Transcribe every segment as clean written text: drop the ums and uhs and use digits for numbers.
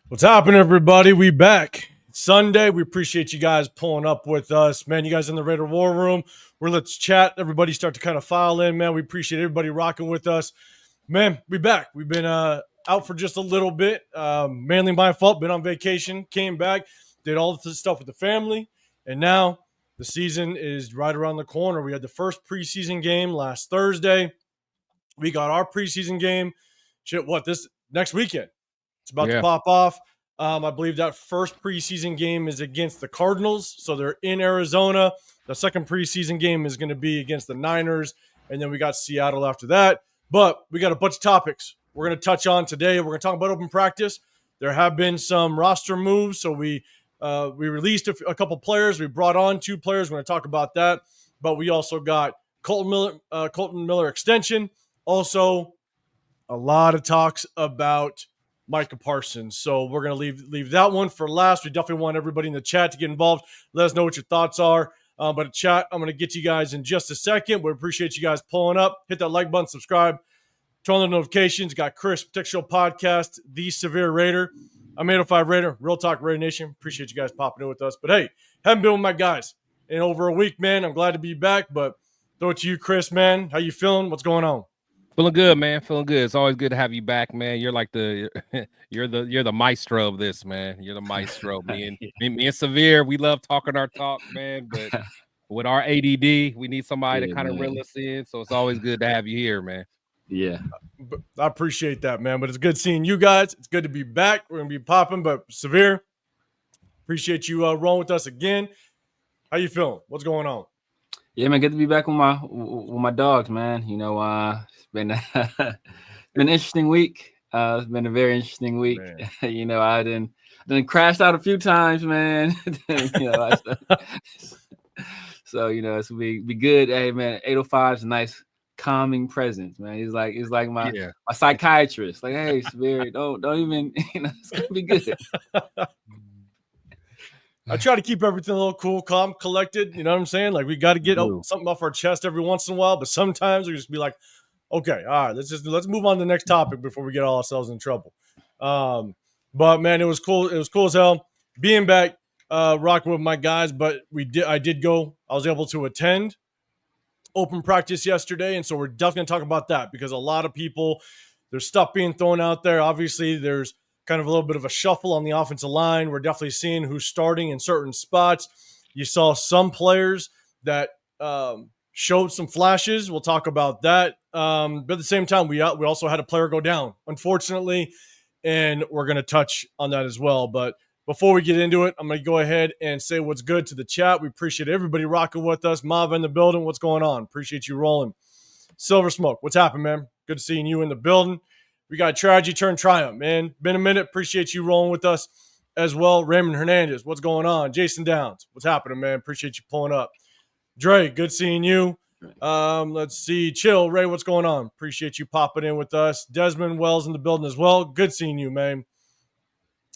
What's happening, everybody? We back. It's Sunday. We appreciate you guys pulling up with us. Man, you guys in the Raider War Room. Let's chat. Everybody start to kind of file in, man. We appreciate everybody rocking with us. Man, we back. We've been out for just a little bit. Mainly my fault. Been on vacation. Came back. Did all this stuff with the family. And now the season is right around the corner. We had the first preseason game last Thursday. We got our preseason game. This next weekend? It's about to pop off. I believe that first preseason game is against the Cardinals, so they're in Arizona. The second preseason game is going to be against the Niners, and then we got Seattle after that. But we got a bunch of topics we're going to touch on today. We're going to talk about open practice. There have been some roster moves, so we released a couple players. We brought on 2 players. We're going to talk about that. But we also got Colton Miller extension. Also, a lot of talks about Micah Parsons. So we're going to leave that one for last. We definitely want everybody in the chat to get involved. Let us know what your thoughts are. But chat, I'm going to get to you guys in just a second. We appreciate you guys pulling up. Hit that like button, subscribe, turn on the notifications. Got Chris, Protect Show Podcast, The Severe Raider. I'm 805 Raider, Real Talk Raider Nation. Appreciate you guys popping in with us. But hey, haven't been with my guys in over a week, man. I'm glad to be back. But throw it to you, Chris, man. How you feeling? What's going on? Feeling good, man. Feeling good. It's always good to have you back, man. You're like you're the maestro of this, man. You're the maestro. me and Severe, we love talking our talk, man. But with our ADD, we need somebody to kind of reel us in. So it's always good to have you here, man. Yeah, I appreciate that, man. But it's good seeing you guys. It's good to be back. We're gonna be popping. But Severe, appreciate you rolling with us again. How you feeling? What's going on? Yeah, man. Good to be back with my dogs, man. You know, it's been been an interesting week. It's been a very interesting week. You know, I done crashed out a few times, man. You know, so you know, it's be good. Hey, man, 805 is a nice calming presence, man. He's like my psychiatrist. Like, hey, Spirit, don't even, you know, it's gonna be good. I try to keep everything a little cool, calm, collected. You know what I'm saying? Like, we got to get something off our chest every once in a while, but sometimes we just be like, okay, all right, let's move on to the next topic before we get all ourselves in trouble. But man, it was cool. It was cool as hell being back, rocking with my guys. But I was able to attend open practice yesterday, and so we're definitely going to talk about that because a lot of people, there's stuff being thrown out there. Obviously, there's kind of a little bit of a shuffle on the offensive line. We're definitely seeing who's starting in certain spots. You saw some players that showed some flashes. We'll talk about that. But at the same time, we also had a player go down, unfortunately, and we're going to touch on that as well. But before we get into it, I'm going to go ahead and say what's good to the chat. We appreciate everybody rocking with us. Mav in the building, what's going on? Appreciate you rolling. Silver Smoke, what's happening, man? Good seeing you in the building. We got tragedy turn triumph, man. Been a minute. Appreciate you rolling with us as well. Raymond Hernandez, what's going on? Jason Downs, what's happening, man? Appreciate you pulling up. Dre, good seeing you. Let's see. Chill, Ray, what's going on? Appreciate you popping in with us. Desmond Wells in the building as well. Good seeing you, man.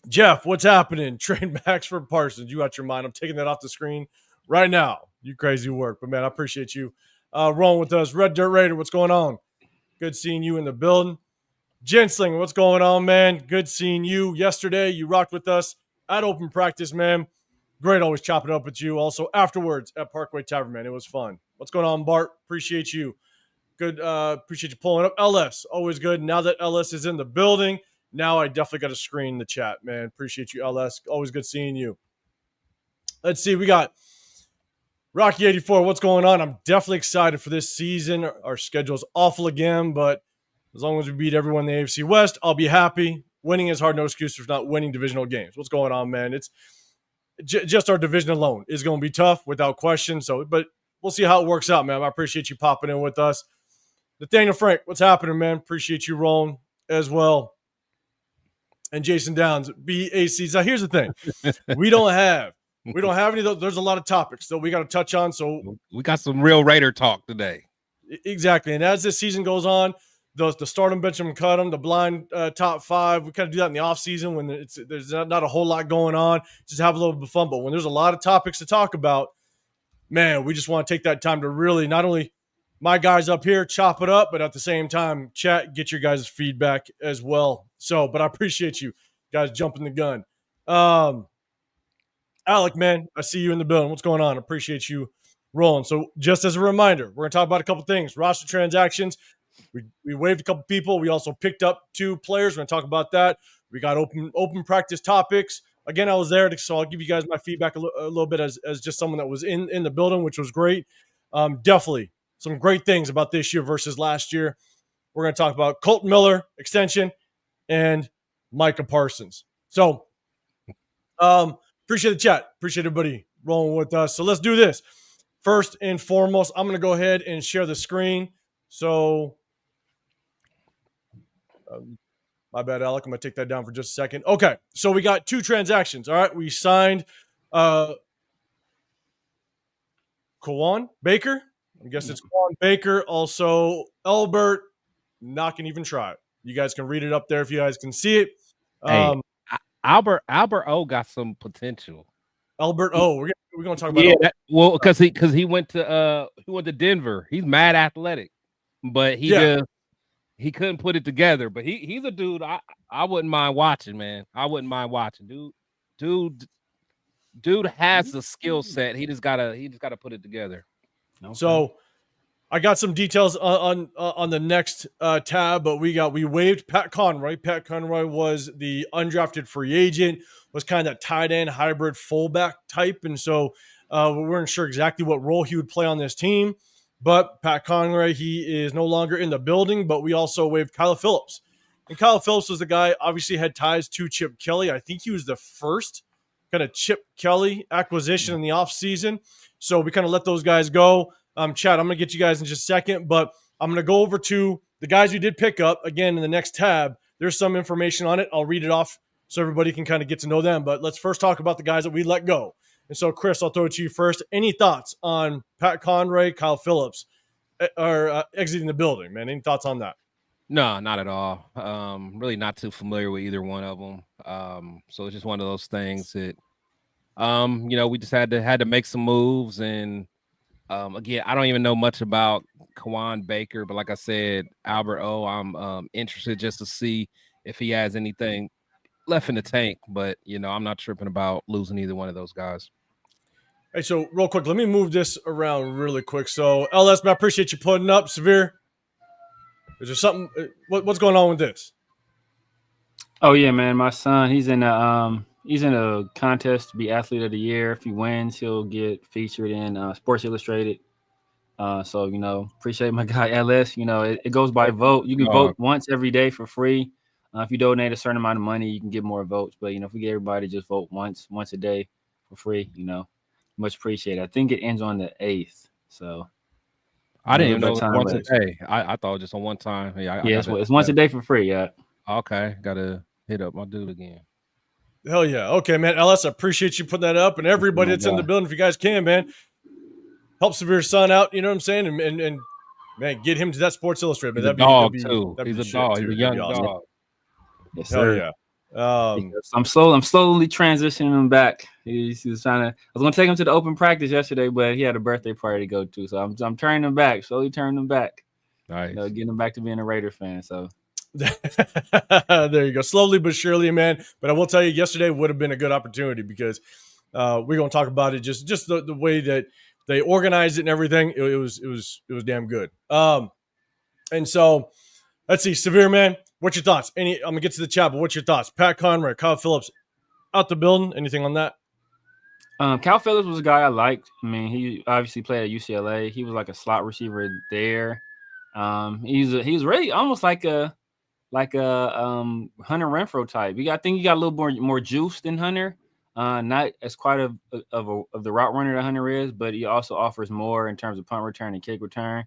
Jeff, what's happening? Trade Max for Parsons. You got your mind. I'm taking that off the screen right now. You crazy work. But, man, I appreciate you rolling with us. Red Dirt Raider, what's going on? Good seeing you in the building. Genslinger, what's going on, man? Good seeing you yesterday. You rocked with us at open practice, man. Great always chopping up with you. Also afterwards at Parkway Tavern, man. It was fun. What's going on, Bart? Appreciate you. Good. Appreciate you pulling up. LS, always good. Now that LS is in the building, now I definitely got to screen the chat, man. Appreciate you, LS. Always good seeing you. Let's see. We got Rocky84. What's going on? I'm definitely excited for this season. Our schedule's awful again, but as long as we beat everyone in the AFC West, I'll be happy. Winning is hard, no excuse for not winning divisional games. What's going on, man? It's just our division alone is going to be tough without question. So, but we'll see how it works out, man. I appreciate you popping in with us. Nathaniel Frank, what's happening, man? Appreciate you rolling as well. And Jason Downs, BAC. Now, here's the thing. We don't have any of those. There's a lot of topics that we got to touch on. So we got some real Raider talk today. Exactly. And as this season goes on, the start them, bench them, cut them, the blind top 5. We kind of do that in the offseason when there's not a whole lot going on. Just have a little bit of fun. But when there's a lot of topics to talk about, man, we just want to take that time to really not only my guys up here chop it up, but at the same time, chat, get your guys' feedback as well. So, but I appreciate you guys jumping the gun. Alec, man, I see you in the building. What's going on? Appreciate you rolling. So just as a reminder, we're going to talk about a couple things. Roster transactions. We waived a couple people. We also picked up 2 players. We're going to talk about that. We got open practice topics. Again, I was there, so I'll give you guys my feedback a little bit as just someone that was in the building, which was great. Definitely some great things about this year versus last year. We're going to talk about Colton Miller extension and Micah Parsons. So appreciate the chat. Appreciate everybody rolling with us. So let's do this. First and foremost, I'm going to go ahead and share the screen. So my bad, Alec. I'm going to take that down for just a second. Okay. So we got 2 transactions. All right. We signed Kawan Baker. I guess it's Kawan Baker. Also, Albert. Not going to even try it. You guys can read it up there if you guys can see it. Albert O got some potential. Albert O. We're going to talk about because he went to Denver. He's mad athletic, but he couldn't put it together. But he's a dude I wouldn't mind watching, man. I wouldn't mind watching. Dude has the skill set. He just gotta put it together. Okay. So I got some details on the next tab, but we waived Pat Conroy. Pat Conroy was the undrafted free agent, was kind of that tight end hybrid fullback type, and so we weren't sure exactly what role he would play on this team. But Pat Conroy, he is no longer in the building, but we also waived Kyle Phillips. And Kyle Phillips was the guy, obviously had ties to Chip Kelly. I think he was the first kind of Chip Kelly acquisition in the offseason. So we kind of let those guys go. Chad, I'm going to get you guys in just a second, but I'm going to go over to the guys we did pick up. Again, in the next tab, there's some information on it. I'll read it off so everybody can kind of get to know them. But let's first talk about the guys that we let go. And so, Chris, I'll throw it to you first. Any thoughts on Pat Conroy, Kyle Phillips, or exiting the building, man? Any thoughts on that? No, not at all. Really not too familiar with either one of them. So it's just one of those things that, we just had to make some moves. And again, I don't even know much about Kawan Baker, but like I said, Albert O, I'm interested just to see if he has anything left in the tank. But, I'm not tripping about losing either one of those guys. Hey, so real quick, let me move this around really quick. So, LS, man, I appreciate you putting up. Severe, is there something? What's going on with this? Oh yeah, man, my son, he's in a contest to be athlete of the year. If he wins, he'll get featured in Sports Illustrated. So appreciate my guy LS. It goes by vote. You can vote once every day for free. If you donate a certain amount of money, you can get more votes. But if we get everybody just vote once a day for free, much appreciated. I think it ends on the 8th. So I didn't even know it was once a day. I thought it was just on one time. It's once a day for free. Yeah. Okay, gotta hit up my dude again. Hell yeah. Okay, man. LS, I appreciate you putting that up, and everybody that's in the building, if you guys can, man, help Severe's son out. You know what I'm saying? And man, get him to that Sports Illustrated. He's a dog too. He's a dog. He's a young dog. Yes, sir. Hell yeah. I'm slowly transitioning him back. He's trying to. I was gonna take him to the open practice yesterday, but he had a birthday party to go to, so I'm turning him back. Slowly turning him back. Nice. Getting him back to being a Raider fan. So there you go. Slowly but surely, man. But I will tell you, yesterday would have been a good opportunity because we're gonna talk about it. Just the way that they organized it and everything. It was damn good. And so let's see, Severe, man. What's your thoughts? I'm gonna get to the chat, but what's your thoughts? Pat Conroy, Kyle Phillips, out the building. Anything on that? Kyle Phillips was a guy I liked. I mean, he obviously played at UCLA. He was like a slot receiver there. He was really almost like a Hunter Renfrow type. I think he got a little more juice than Hunter. Not as quite of the route runner that Hunter is, but he also offers more in terms of punt return and kick return.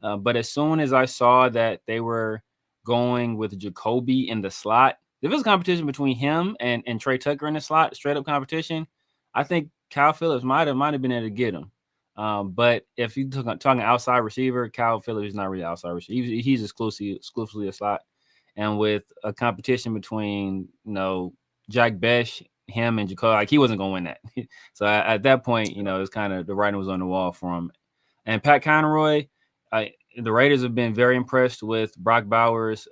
But as soon as I saw that they were going with Jacoby in the slot, if it was competition between him and Trey Tucker in the slot, straight up competition, I think Kyle Phillips might have been able to get him. But if you're talking outside receiver, Kyle Phillips is not really outside receiver. He's exclusively a slot. And with a competition between, Jack Besh, him, and Jacoby, he wasn't going to win that. So at that point, it's kind of the writing was on the wall for him. And Pat Conroy, the Raiders have been very impressed with Brock Bowers,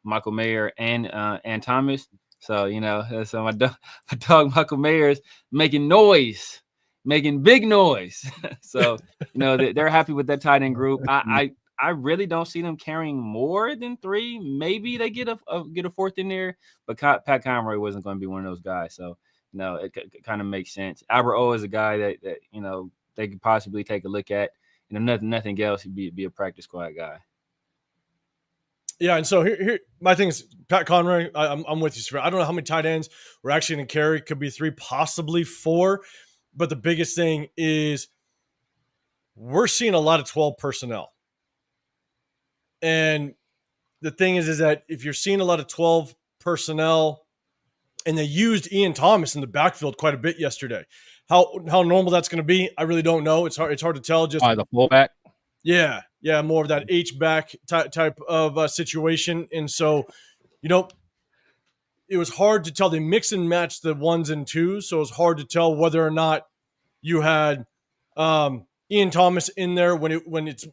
Michael Mayer, and Thomas. So, so my dog Michael Mayer's making noise, making big noise. So, they're happy with that tight end group. I really don't see them carrying more than 3. Maybe they get a fourth in there, but Pat Conroy wasn't going to be one of those guys. So, it kind of makes sense. Albert O is a guy that they could possibly take a look at. Nothing else, he'd be a practice squad guy. Yeah, and so here my thing is Pat Conroy. I'm with you, sir. I don't know how many tight ends we're actually going to carry. Could be 3, possibly 4. But the biggest thing is we're seeing a lot of 12 personnel. And the thing is that if you're seeing a lot of 12 personnel, and they used Ian Thomas in the backfield quite a bit yesterday, how normal that's going to be, I really don't know. It's hard to tell. Just the fullback. Yeah, more of that H-back type of situation. And so, it was hard to tell. They mix and match the 1s and 2s, so it was hard to tell whether or not you had Ian Thomas in there when it's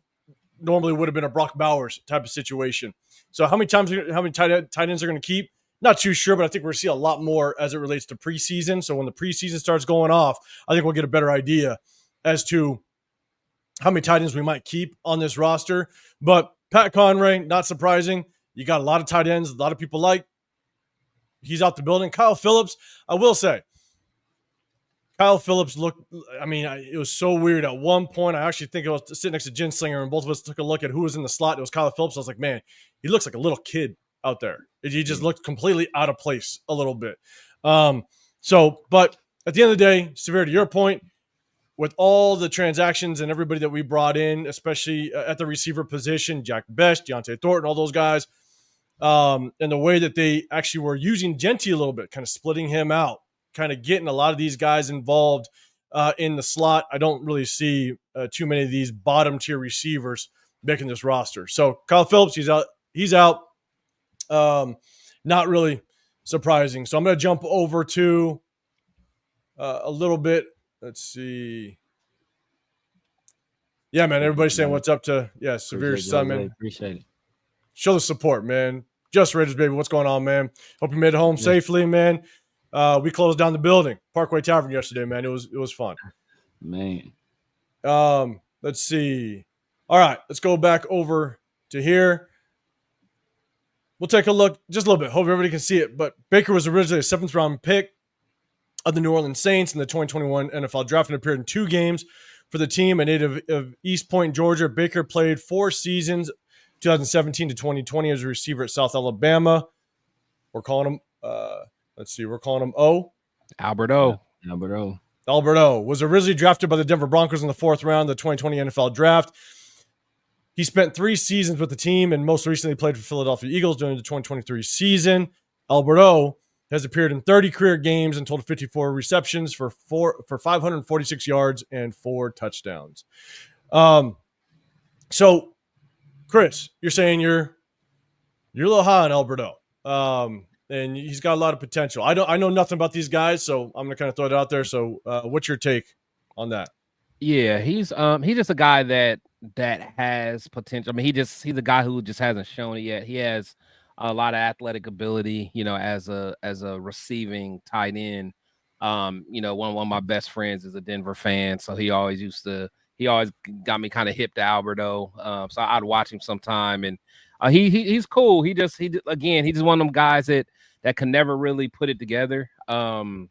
normally would have been a Brock Bowers type of situation. So how many tight ends are going to keep? Not too sure, but I think we're going to see a lot more as it relates to preseason. So when the preseason starts going off, I think we'll get a better idea as to how many tight ends we might keep on this roster. But Pat Conroy, not surprising. You got a lot of tight ends, a lot of people like. He's out the building. Kyle Phillips, I will say, Kyle Phillips it was so weird. At one point, I actually think I was sitting next to Jen Slinger, and both of us took a look at who was in the slot. It was Kyle Phillips. I was like, man, he looks like a little kid out there. He just looked completely out of place a little bit. But at the end of the day, Severe, to your point, with all the transactions and everybody that we brought in, especially at the receiver position, Jack Best, Deontay Thornton, all those guys, and the way that they actually were using Genty a little bit, kind of splitting him out, kind of getting a lot of these guys involved in the slot. I don't really see too many of these bottom tier receivers making this roster. So Kyle Phillips, he's out. Not really surprising. So I'm going to jump over to a little bit. Let's see. Yeah, man. Everybody's saying what's up to Severe Summon. Appreciate it. Show the support, man. Just Raiders, baby. What's going on, man? Hope you made it home safely, man. We closed down the building, Parkway Tavern, yesterday, man. It was fun, man. Let's see. All right, let's go back over to here. We'll take a look just a little bit. Hope everybody can see it. But Baker was originally a 7th round pick of the New Orleans Saints in the 2021 NFL Draft and appeared in 2 games for the team. A native of East Point, Georgia, Baker played 4 seasons, 2017 to 2020, as a receiver at South Alabama. We're calling him, we're calling him O. Albert O. Albert O. Was originally drafted by the Denver Broncos in the 4th round of the 2020 NFL Draft. He spent 3 seasons with the team and most recently played for Philadelphia Eagles during the 2023 season. Albert O has appeared in 30 career games and totaled 54 receptions for 546 yards and 4 touchdowns. So, Chris, you're saying you're a little high on Albert O. And he's got a lot of potential. I know nothing about these guys, so I'm gonna kind of throw it out there. So, what's your take on that? Yeah, he's just a guy that has potential. I mean, he's a guy who just hasn't shown it yet. He has a lot of athletic ability, as a receiving tight end. One of my best friends is a Denver fan, so he always got me kind of hip to Alberto. So I'd watch him sometime, and he's cool. He's just one of them guys that can never really put it together. But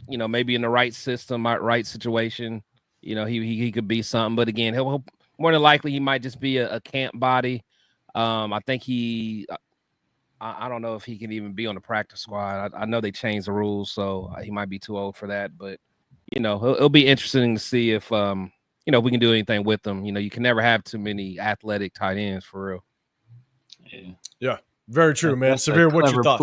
maybe in the right system, right situation, he could be something. But again, he'll more than likely he might just be a camp body. I think I don't know if he can even be on the practice squad. I know they changed the rules, so he might be too old for that. But it'll be interesting to see if if we can do anything with them. You can never have too many athletic tight ends, for real. Yeah, very true, man. Severe, what's your thoughts?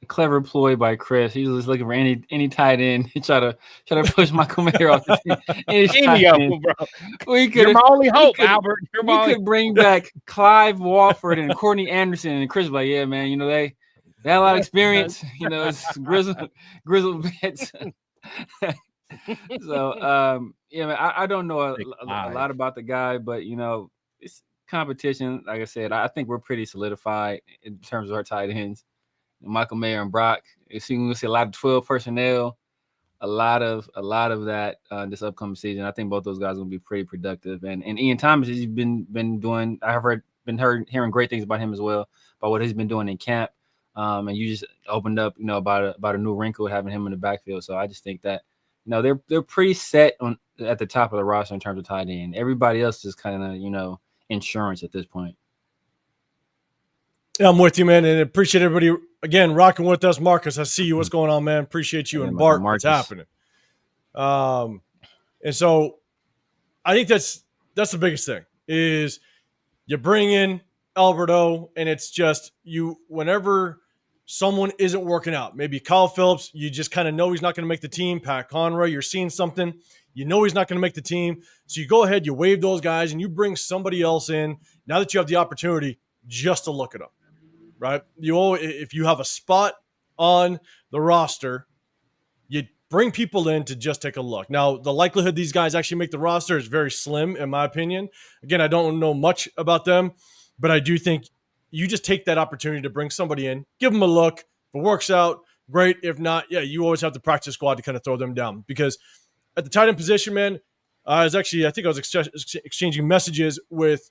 A clever ploy by Chris. He was looking for any tight end. He try to push Michael Mayer off the team. Any of them, bro. You're my only hope, Albert. We could bring back Clive Walford and Courtney Anderson, and Chris was like, yeah, man. They had a lot of experience. It's grizzled vets. So, man, I don't know a lot about the guy, but competition. Like I said, I think we're pretty solidified in terms of our tight ends. Michael Mayer and Brock. We'll see a lot of 12 personnel, a lot of that this upcoming season. I think both those guys are going to be pretty productive. And Ian Thomas, he's been doing. I've hearing great things about him as well, about what he's been doing in camp. And you just opened up, about a new wrinkle having him in the backfield. So I just think that, they're pretty set at the top of the roster in terms of tight end. Everybody else is kind of, insurance at this point. Yeah, I'm with you, man, and appreciate everybody again rocking with us. Marcus, I see you. What's going on, man? Appreciate you. And Bart, what's happening? And so I think that's the biggest thing is you bring in Alberto, and it's just whenever someone isn't working out, maybe Kyle Phillips, you just kind of know he's not going to make the team. Pat Conroy, you're seeing something, he's not going to make the team. So you go ahead, you waive those guys, and you bring somebody else in now that you have the opportunity just to look at them, right? If you have a spot on the roster, you bring people in to just take a look. Now, the likelihood these guys actually make the roster is very slim, in my opinion. Again, I don't know much about them, but I do think you just take that opportunity to bring somebody in, give them a look. If it works out, great. If not, yeah, you always have the practice squad to kind of throw them down. Because at the tight end position, man, I think I was exchanging messages with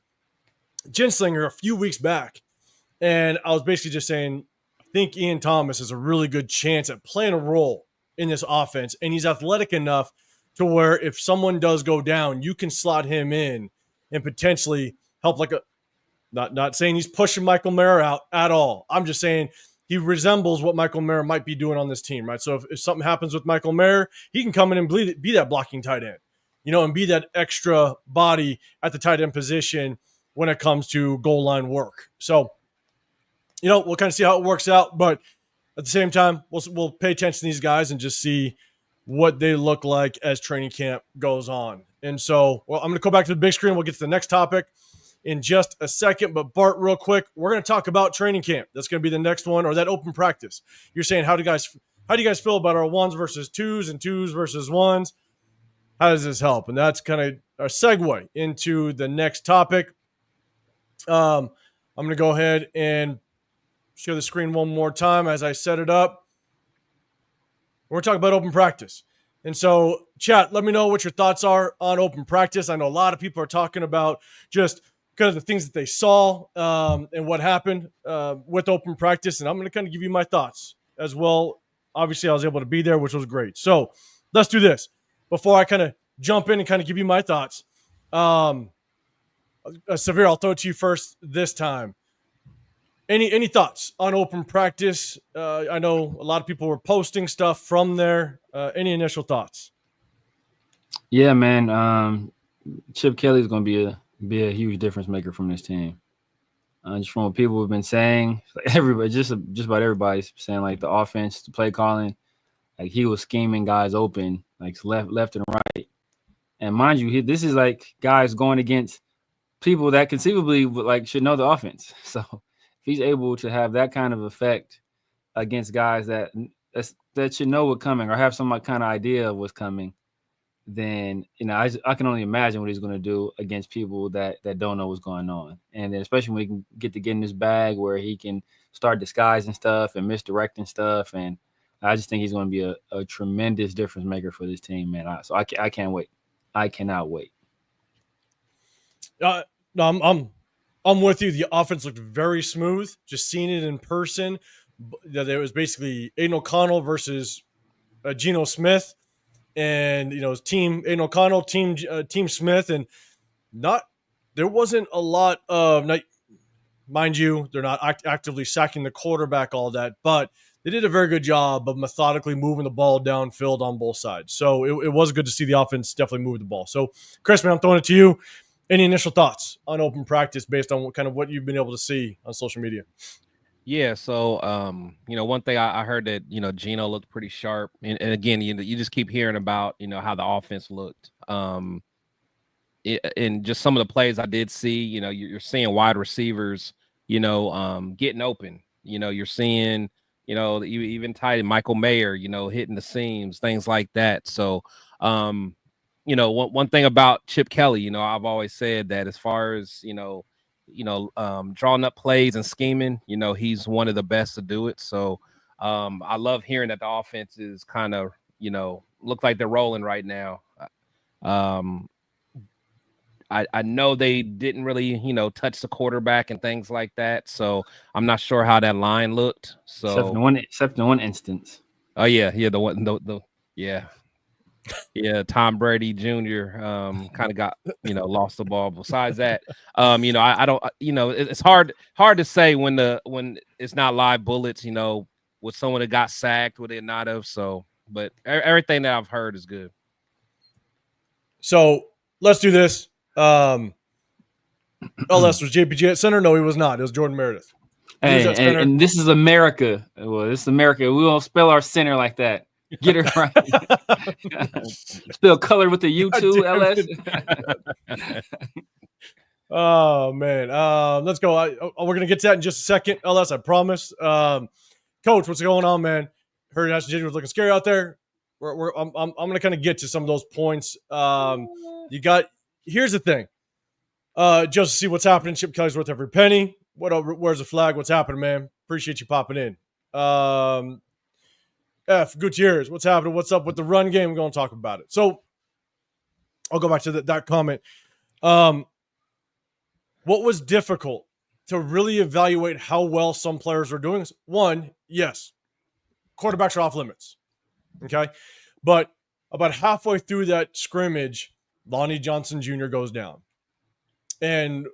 Ginslinger a few weeks back, and I was basically just saying, I think Ian Thomas has a really good chance at playing a role in this offense, and he's athletic enough to where if someone does go down, you can slot him in and potentially help not saying he's pushing Michael Mayer out at all. I'm just saying he resembles what Michael Mayer might be doing on this team, right? So if something happens with Michael Mayer, he can come in and be that blocking tight end, and be that extra body at the tight end position when it comes to goal line work. So, we'll kind of see how it works out, but at the same time, we'll pay attention to these guys and just see what they look like as training camp goes on. And so, I'm going to go back to the big screen. We'll get to the next topic in just a second. But Bart, real quick, we're going to talk about training camp. That's going to be the next one, or that open practice. You're saying, how do you guys feel about our ones versus twos and twos versus ones? How does this help? And that's kind of our segue into the next topic. I'm going to go ahead and share the screen one more time as I set it up. We're talking about open practice. And so, chat, let me know what your thoughts are on open practice. I know a lot of people are talking about just kind of the things that they saw and what happened with open practice. And I'm going to kind of give you my thoughts as well. Obviously, I was able to be there, which was great. So let's do this. Before I kind of jump in and kind of give you my thoughts, Severe, I'll throw it to you first this time. Any thoughts on open practice? I know a lot of people were posting stuff from there. Any initial thoughts? Yeah, man. Chip Kelly is going to be a huge difference maker from this team. Just from what people have been saying, everybody, just about everybody's saying, like the offense, the play calling, like he was scheming guys open, like left and right. And mind you, this is like guys going against people that conceivably should know the offense. So if he's able to have that kind of effect against guys that should know what's coming or have some kind of idea of what's coming, then I can only imagine what he's going to do against people that don't know what's going on. And then especially when he can get in this bag where he can start disguising stuff and misdirecting stuff. And I just think he's going to be a tremendous difference maker for this team, man. So I can't wait. I cannot wait. No, I'm with you. The offense looked very smooth. Just seeing it in person, there was basically Aiden O'Connell versus Geno Smith, and team Aiden O'Connell, team Smith, and there wasn't a lot of, mind you, they're not actively sacking the quarterback, all that, but they did a very good job of methodically moving the ball downfield on both sides. So it was good to see the offense definitely move the ball. So, Chris, man, I'm throwing it to you. Any initial thoughts on open practice based on what you've been able to see on social media? Yeah, so one thing I heard that Geno looked pretty sharp, and again, you just keep hearing about how the offense looked, and just some of the plays I did see. You're seeing wide receivers, getting open. You're seeing even tight end Michael Mayer, hitting the seams, things like that. So one thing about Chip Kelly, I've always said that as far as drawing up plays and scheming, he's one of the best to do it. So I love hearing that the offense is kind of, look like they're rolling right now. I know they didn't really, touch the quarterback and things like that. So I'm not sure how that line looked. So except in one instance. Oh yeah, the one yeah, Tom Brady Jr. Kind of got lost the ball. Besides that, I don't it's hard to say when it's not live bullets. With someone that got sacked, would it not have? So, but everything that I've heard is good. So let's do this. LS was JPG at center? No, he was not. It was Jordan Meredith. Hey, and this is America. Well, this is America. We won't spell our center like that. Get it right. Spell color with the U too, LS. Oh man. Let's go. We're gonna get to that in just a second, LS. I promise. Coach, what's going on, man? Heard National Junior was looking scary out there. I'm gonna kind of get to some of those points. Here's the thing. Just to see what's happening. Chip Kelly's worth every penny. Where's the flag? What's happening, man? Appreciate you popping in. F Gutierrez, what's happening? What's up with the run game? We're going to talk about it. So I'll go back to that comment. What was difficult to really evaluate how well some players are doing is, one, yes, quarterbacks are off limits. Okay. But about halfway through that scrimmage, Lonnie Johnson Jr. goes down. And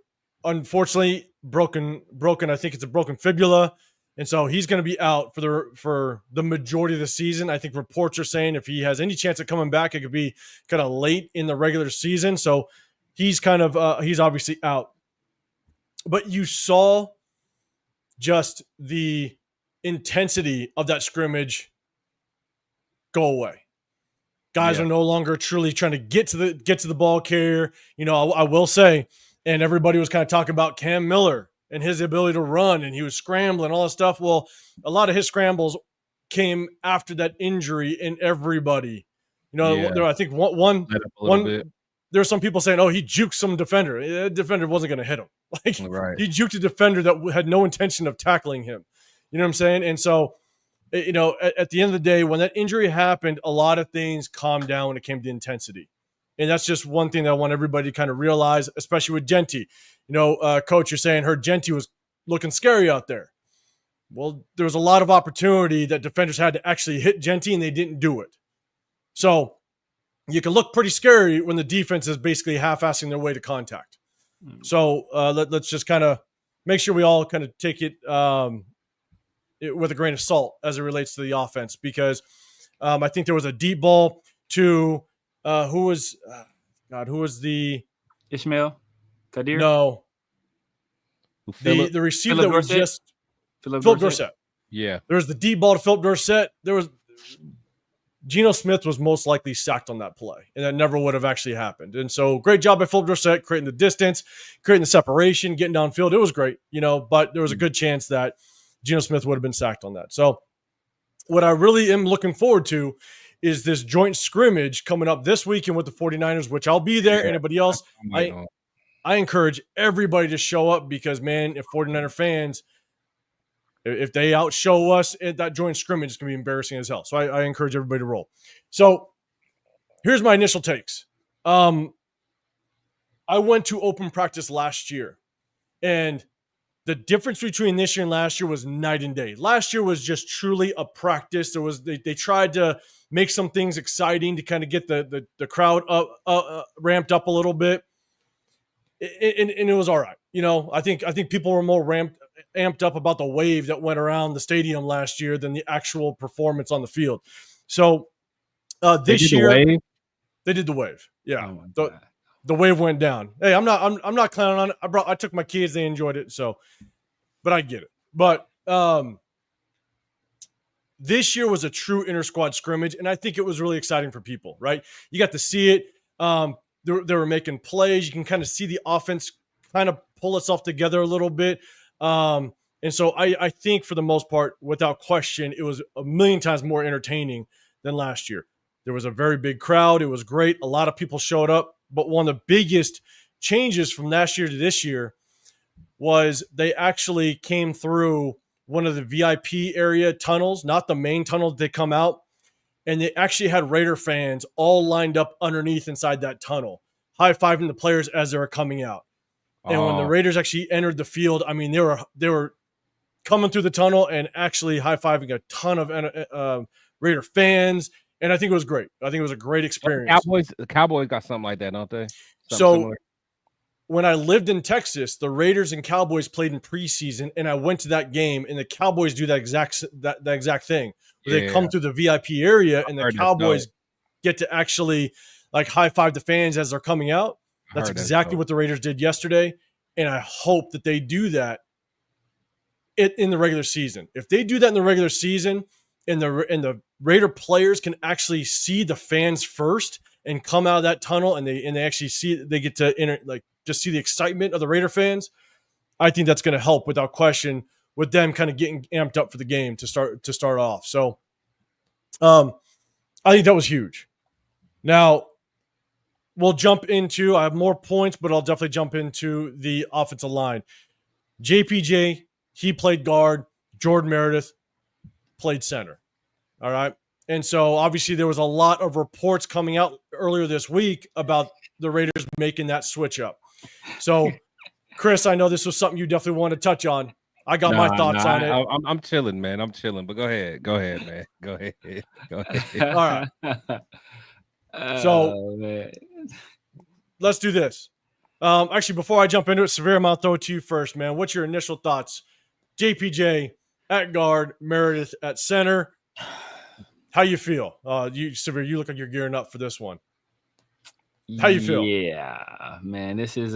unfortunately, broken. I think it's a broken fibula. And so he's going to be out for the majority of the season. I think reports are saying if he has any chance of coming back, it could be kind of late in the regular season. So he's he's obviously out. But you saw just the intensity of that scrimmage go away. Guys are no longer truly trying to get to the ball carrier. I will say, and everybody was kind of talking about Cam Miller and his ability to run, and he was scrambling, all that stuff. Well, a lot of his scrambles came after that injury in everybody. I think one there are some people saying, oh, he juked some defender. The defender wasn't going to hit him. He juked a defender that had no intention of tackling him. You know what I'm saying? And so, at the end of the day, when that injury happened, a lot of things calmed down when it came to intensity. And that's just one thing that I want everybody to kind of realize, especially with Genty. Coach, you're saying Genty was looking scary out there. Well, there was a lot of opportunity that defenders had to actually hit Genty, and they didn't do it. So you can look pretty scary when the defense is basically half-assing their way to contact. So let's just kind of make sure we all kind of take it with a grain of salt as it relates to the offense, because I think there was a deep ball to who was the Ishmael Kadir? No. The receiver Phillip that was Dorsett? just Phillip Dorsett. Yeah. There was the deep ball to Phillip Dorsett. There was Geno Smith was most likely sacked on that play, and that never would have actually happened. And so great job by Phillip Dorsett, creating the distance, creating the separation, getting downfield. It was great, but there was a good chance that Geno Smith would have been sacked on that. So what I really am looking forward to is this joint scrimmage coming up this weekend with the 49ers, which I'll be there. Anybody else, I encourage everybody to show up, because, man, if 49er fans, if they outshow us at that joint scrimmage, it's going to be embarrassing as hell. So I encourage everybody to roll. So here's my initial takes. I went to open practice last year, and the difference between this year and last year was night and day. Last year was just truly a practice. They tried to make some things exciting to kind of get the crowd up, ramped up a little bit, and it was all right. I think people were more amped up about the wave that went around the stadium last year than the actual performance on the field. So this year they did the wave. Yeah, the wave went down. Hey, I'm not clowning on it. I took my kids; they enjoyed it. So, but I get it. But this year was a true inter-squad scrimmage, and I think it was really exciting for people. Right? You got to see it. They were making plays. You can kind of see the offense kind of pull itself together a little bit. And so I think for the most part, without question, it was a million times more entertaining than last year. There was a very big crowd. It was great. A lot of people showed up. But one of the biggest changes from last year to this year was they actually came through one of the VIP area tunnels, not the main tunnel they come out. And they actually had Raider fans all lined up underneath inside that tunnel, high-fiving the players as they were coming out. And when the Raiders actually entered the field, I mean, they were coming through the tunnel and actually high-fiving a ton of Raider fans. And I think it was great. I think it was a great experience. The Cowboys got something like that, don't they? Similar. When I lived in Texas, the Raiders and Cowboys played in preseason, and I went to that game, and the Cowboys do that exact thing. Where they come through the VIP area, and the Cowboys get to actually like high-five the fans as they're coming out. That's exactly what the Raiders did yesterday, and I hope that they do that in the regular season. If they do that in the regular season, and the Raider players can actually see the fans first and come out of that tunnel, and they actually they get to just see the excitement of the Raider fans, I think that's going to help without question with them kind of getting amped up for the game to start off. So I think that was huge. Now we'll jump into, I have more points, but I'll definitely jump into the offensive line. JPJ, he played guard. Jordan Meredith played center. All right. And so obviously there was a lot of reports coming out earlier this week about the Raiders making that switch up. So, Chris, I know this was something you definitely want to touch on. I got my thoughts on it. I'm chilling, man. I'm chilling. But go ahead, man. Go ahead. All right. So, let's do this. Actually, before I jump into it, Severe, I'm going to throw it to you first, man. What's your initial thoughts? JPJ at guard, Meredith at center. How you feel? Severe, you look like you're gearing up for this one. How you feel? Yeah, man. This is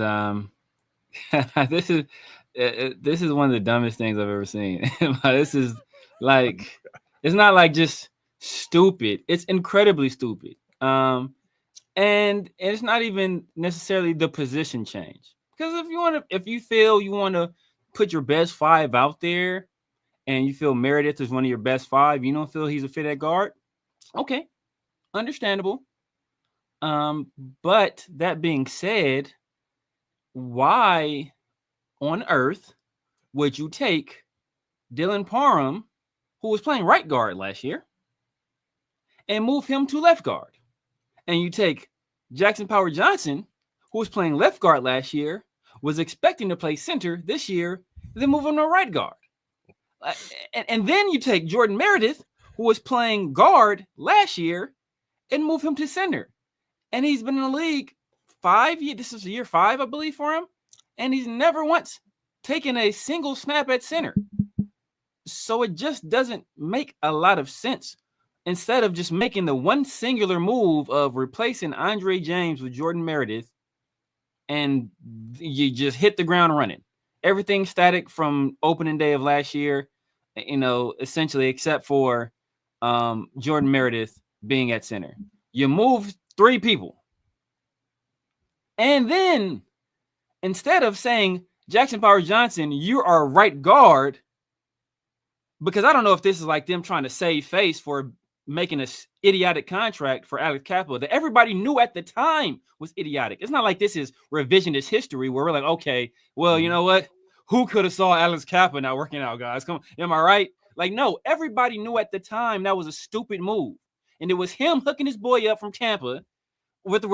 this is one of the dumbest things I've ever seen. This is like, it's not like just stupid. It's incredibly stupid. And it's not even necessarily the position change. Because if you feel you want to put your best five out there and you feel Meredith is one of your best five, you don't feel he's a fit at guard, okay, understandable. But that being said, why on earth would you take Dylan Parham, who was playing right guard last year, and move him to left guard? And you take Jackson Power Johnson, who was playing left guard last year, was expecting to play center this year, then move him to right guard. And then you take Jordan Meredith, who was playing guard last year, and move him to center. And he's been in the league 5 years. This is year 5, I believe, for him. And he's never once taken a single snap at center. So it just doesn't make a lot of sense. Instead of just making the one singular move of replacing Andre James with Jordan Meredith, and you just hit the ground running. Everything static from opening day of last year, essentially, except for Jordan Meredith being at center. You move 3 people. And then instead of saying, Jackson Power Johnson, you are right guard, because I don't know if this is like them trying to save face for making an idiotic contract for Alex Cappa that everybody knew at the time was idiotic. It's not like this is revisionist history where we're like, okay, well, you know what? Who could have saw Alex Cappa not working out, guys? Come on, am I right? Like, no, everybody knew at the time that was a stupid move. And it was him hooking his boy up from Tampa with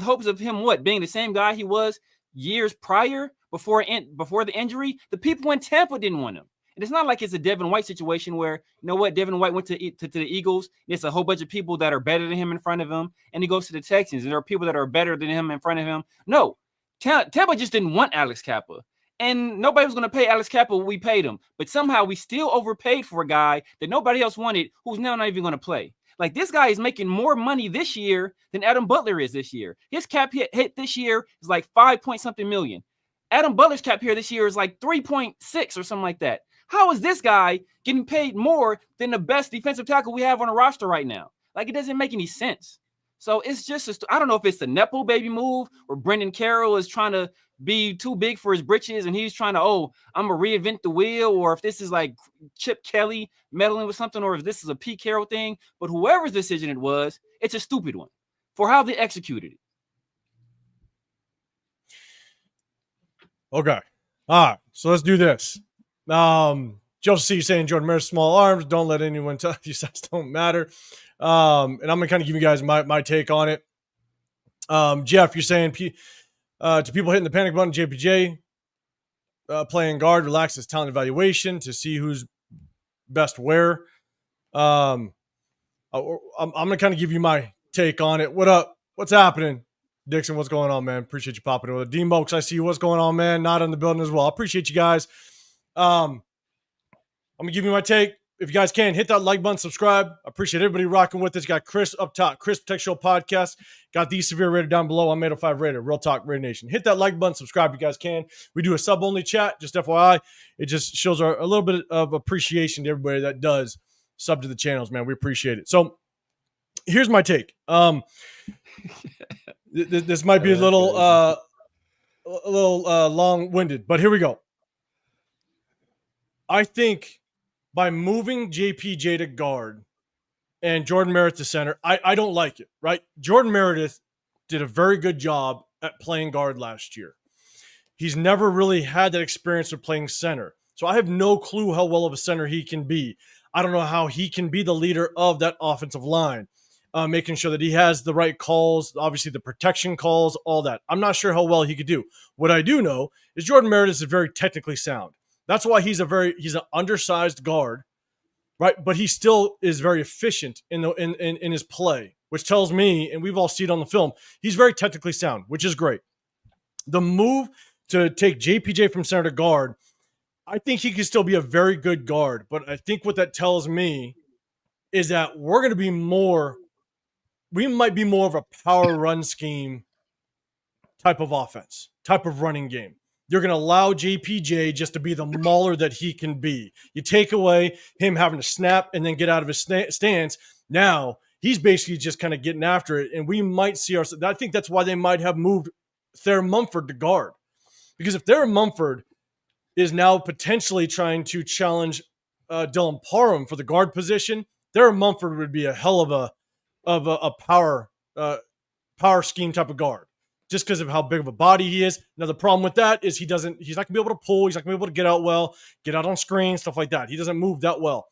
hopes of him being the same guy he was years prior before the injury. The people in Tampa didn't want him. And it's not like it's a Devin White situation where, Devin White went to the Eagles. There's a whole bunch of people that are better than him in front of him. And he goes to the Texans. And there are people that are better than him in front of him. No, Tampa just didn't want Alex Cappa. And nobody was going to pay Alex Cappa what we paid him. But somehow we still overpaid for a guy that nobody else wanted, who's now not even going to play. Like, this guy is making more money this year than Adam Butler is this year. His cap hit this year is like 5-point-something million. Adam Butler's cap here this year is like 3.6 or something like that. How is this guy getting paid more than the best defensive tackle we have on the roster right now? Like, it doesn't make any sense. So it's just, I don't know if it's the Nepo baby move or Brendan Carroll is trying to be too big for his britches and he's trying to, I'm going to reinvent the wheel, or if this is like Chip Kelly meddling with something, or if this is a Pete Carroll thing. But whoever's decision it was, it's a stupid one for how they executed it. Okay. All right, so let's do this. Joseph C saying Jordan Meredith small arms. Don't let anyone tell you stats don't matter. And I'm gonna kind of give you guys my take on it. Jeff, you're saying to people hitting the panic button, JPJ playing guard, relax his talent evaluation to see who's best where. I'm gonna kind of give you my take on it. What up? What's happening? Dixon, what's going on, man? Appreciate you popping with it. D-Mokes, I see you. What's going on, man? Not in the building as well. I appreciate you guys. I'm going to give you my take. If you guys can, hit that like button, subscribe. I appreciate everybody rocking with us. Got Chris up top, Chris Tech Show Podcast. Got the Severe Raider down below. I'm 805 Raider, Real Talk Raider Nation. Hit that like button, subscribe if you guys can. We do a sub-only chat, just FYI. It just shows a little bit of appreciation to everybody that does sub to the channels, man. We appreciate it. So here's my take. This might be a little long-winded, but here we go. I think by moving JPJ to guard and Jordan Meredith to center, I don't like it, right? Jordan Meredith did a very good job at playing guard last year. He's never really had that experience with playing center. So I have no clue how well of a center he can be. I don't know how he can be the leader of that offensive line. Making sure that he has the right calls, obviously the protection calls, all that. I'm not sure how well he could do. What I do know is Jordan Meredith is very technically sound. That's why he's an undersized guard, right? But he still is very efficient in his play, which tells me, and we've all seen it on the film, he's very technically sound, which is great. The move to take JPJ from center to guard, I think he can still be a very good guard. But I think what that tells me is that we might be more of a power run scheme type of offense, type of running game. You're going to allow JPJ just to be the mauler that he can be. You take away him having to snap and then get out of his stance. Now he's basically just kind of getting after it. And we might see ourselves. I think that's why they might have moved Thayer Mumford to guard. Because if Thayer Mumford is now potentially trying to challenge Dylan Parham for the guard position, Thayer Mumford would be a hell of a power scheme type of guard, just because of how big of a body he is. Now the problem with that is he's not gonna be able to pull, he's not gonna be able to get out well, get out on screen, stuff like that. He doesn't move that well.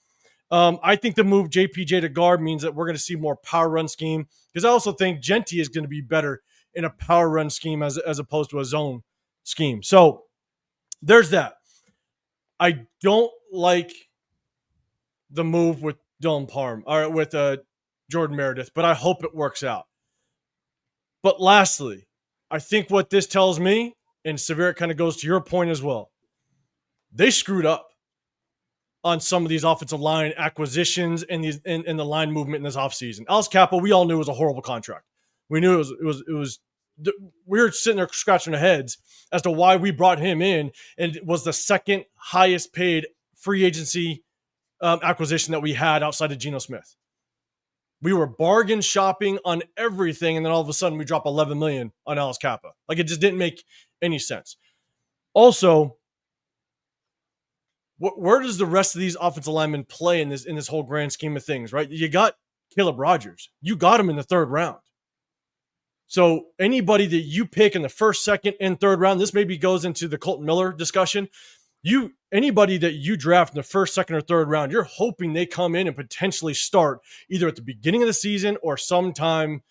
I think the move JPJ to guard means that we're gonna see more power run scheme, because I also think Genty is gonna be better in a power run scheme as opposed to a zone scheme. So there's that. I don't like the move with Dylan Parham or with Jordan Meredith, but I hope it works out. But lastly, I think what this tells me, and Severe, it kind of goes to your point as well, they screwed up on some of these offensive line acquisitions and the line movement in this offseason. Alex Cappa, we all knew it was a horrible contract. We knew it was we were sitting there scratching our heads as to why we brought him in, and it was the second highest paid free agency acquisition that we had outside of Geno Smith. We were bargain shopping on everything, and then all of a sudden we drop $11 million on Alex Cappa. Like, it just didn't make any sense. Also, where does the rest of these offensive linemen play in this whole grand scheme of things, right? You got Caleb Rogers. You got him in the third round. So anybody that you pick in the first, second, and third round, this maybe goes into the Colton Miller discussion. Anybody that you draft in the first, second, or third round, you're hoping they come in and potentially start either at the beginning of the season or sometime,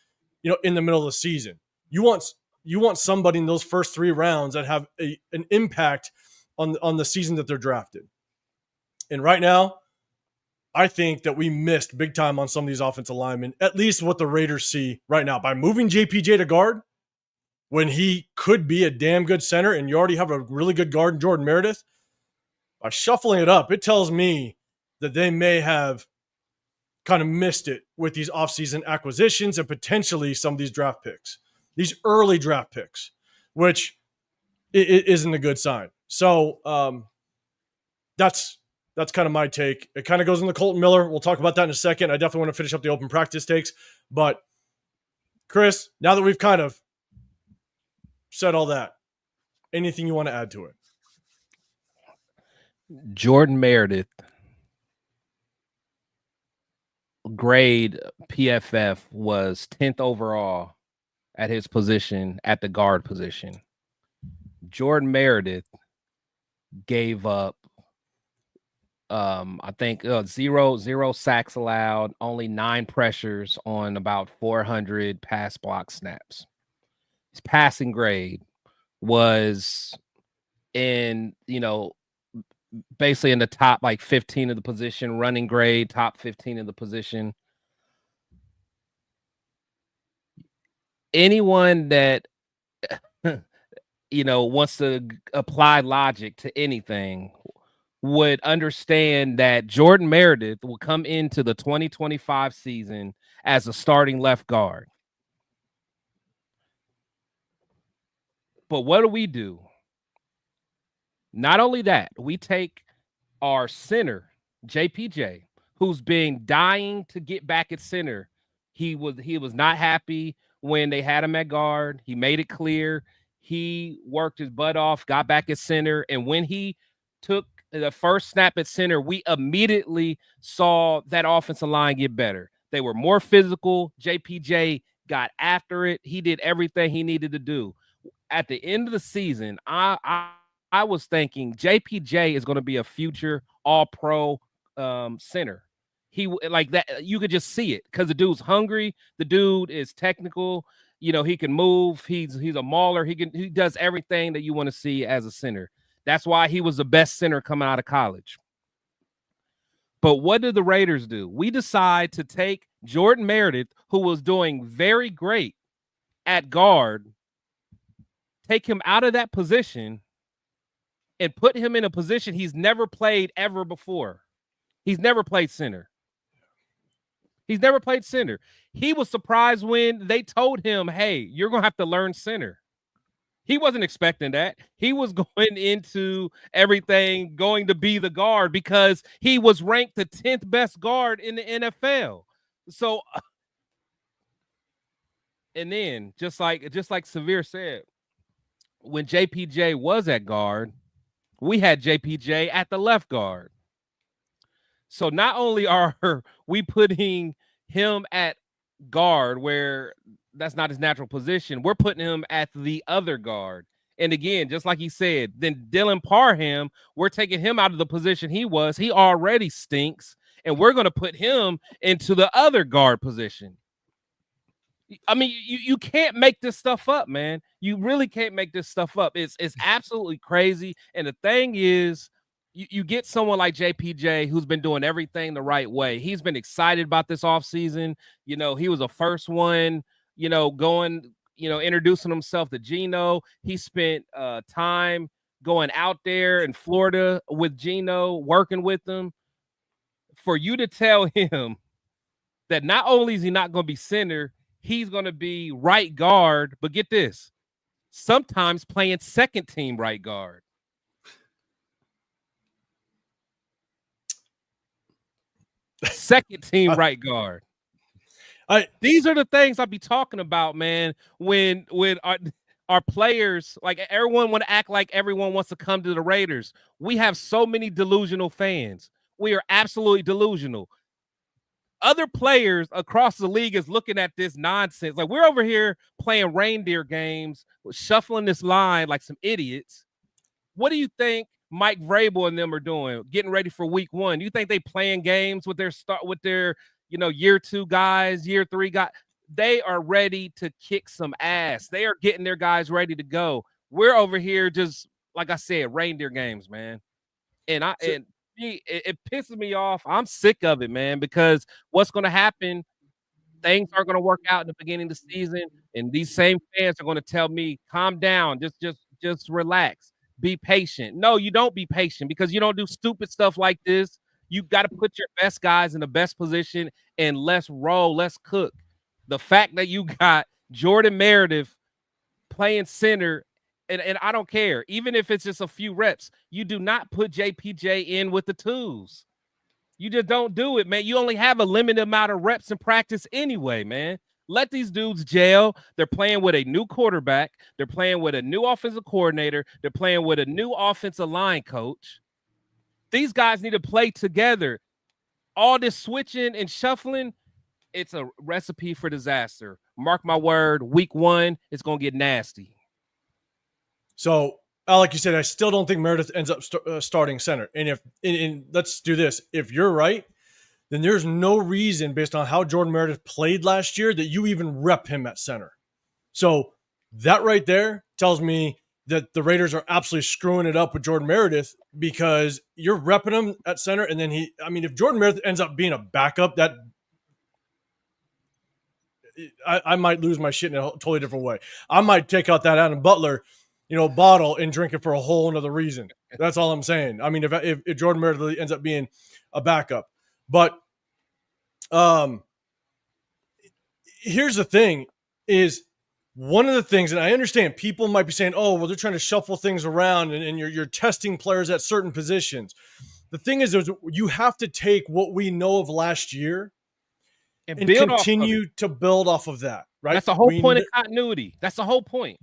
in the middle of the season. You want somebody in those first three rounds that have an impact on the season that they're drafted. And right now, I think that we missed big time on some of these offensive linemen, at least what the Raiders see right now. By moving JPJ to guard, when he could be a damn good center, and you already have a really good guard in Jordan Meredith, by shuffling it up, it tells me that they may have kind of missed it with these offseason acquisitions and potentially some of these draft picks, these early draft picks, which it isn't a good sign. So that's kind of my take. It kind of goes into Colton Miller. We'll talk about that in a second. I definitely want to finish up the open practice takes. But, Chris, now that we've kind of said all that, anything you want to add to it? Jordan Meredith, grade PFF, was 10th overall at his position, at the guard position. Jordan Meredith gave up, I think zero sacks allowed, only 9 pressures on about 400 pass block snaps. His passing grade was in, basically in the top like 15 of the position, running grade, top 15 of the position. Anyone that wants to apply logic to anything would understand that Jordan Meredith will come into the 2025 season as a starting left guard. But what do? Not only that, we take our center, JPJ, who's been dying to get back at center. He was not happy when they had him at guard. He made it clear. He worked his butt off, got back at center, and when he took the first snap at center, we immediately saw that offensive line get better. They were more physical. JPJ got after it. He did everything he needed to do. At the end of the season, I was thinking JPJ is going to be a future All-Pro center. He like that. You could just see it because the dude's hungry. The dude is technical. He can move. He's a mauler. He does everything that you want to see as a center. That's why he was the best center coming out of college. But what did the Raiders do? We decide to take Jordan Meredith, who was doing very great at guard, take him out of that position and put him in a position he's never played ever before. He's never played center. He was surprised when they told him, hey, you're going to have to learn center. He wasn't expecting that. He was going into everything going to be the guard because he was ranked the 10th best guard in the NFL. So, and then just like Severe said, when JPJ was at guard, we had JPJ at the left guard. So not only are we putting him at guard where that's not his natural position, we're putting him at the other guard. And again, just like he said, then Dylan Parham, we're taking him out of the position he was. He already stinks, and we're going to put him into the other guard position. I mean, you can't make this stuff up, man. You really can't make this stuff up. It's absolutely crazy. And the thing is, you get someone like JPJ who's been doing everything the right way. He's been excited about this offseason. He was the first one, going, introducing himself to Geno. He spent time going out there in Florida with Geno, working with him. For you to tell him that not only is he not going to be center, he's going to be right guard, but get this, sometimes playing second team right guard. Second team right guard. These are the things I'll be talking about, man, when our players, like everyone want to act like everyone wants to come to the Raiders. We have so many delusional fans. We are absolutely delusional. Other players across the league is looking at this nonsense. Like, we're over here playing reindeer games, shuffling this line like some idiots. What do you think Mike Vrabel and them are doing, getting ready for week 1? You think they playing games with their year 2 guys, year 3 guys? They are ready to kick some ass. They are getting their guys ready to go. We're over here just, like I said, reindeer games, man. It pisses me off. I'm sick of it, man, because what's going to happen, things aren't going to work out in the beginning of the season, and these same fans are going to tell me, calm down, just relax, be patient. No, you don't be patient because you don't do stupid stuff like this. You got to put your best guys in the best position and let's roll, let's cook. The fact that you got Jordan Meredith playing center, and I don't care, even if it's just a few reps, you do not put JPJ in with the twos. You just don't do it, man. You only have a limited amount of reps in practice anyway, man. Let these dudes gel. They're playing with a new quarterback. They're playing with a new offensive coordinator. They're playing with a new offensive line coach. These guys need to play together. All this switching and shuffling, it's a recipe for disaster. Mark my word, week 1, it's going to get nasty. So like you said, I still don't think Meredith ends up starting center. And let's do this. If you're right, then there's no reason based on how Jordan Meredith played last year that you even rep him at center. So that right there tells me that the Raiders are absolutely screwing it up with Jordan Meredith because you're repping him at center. And then if Jordan Meredith ends up being a backup, that I might lose my shit in a totally different way. I might take out that Adam Butler, bottle and drink it for a whole another reason. That's all I'm saying. I mean, if Jordan Meredith ends up being a backup, but here's the thing is one of the things, and I understand people might be saying, oh, well, they're trying to shuffle things around and you're testing players at certain positions. The thing is you have to take what we know of last year and continue to build off of that, right? That's the whole point of continuity. That's the whole point.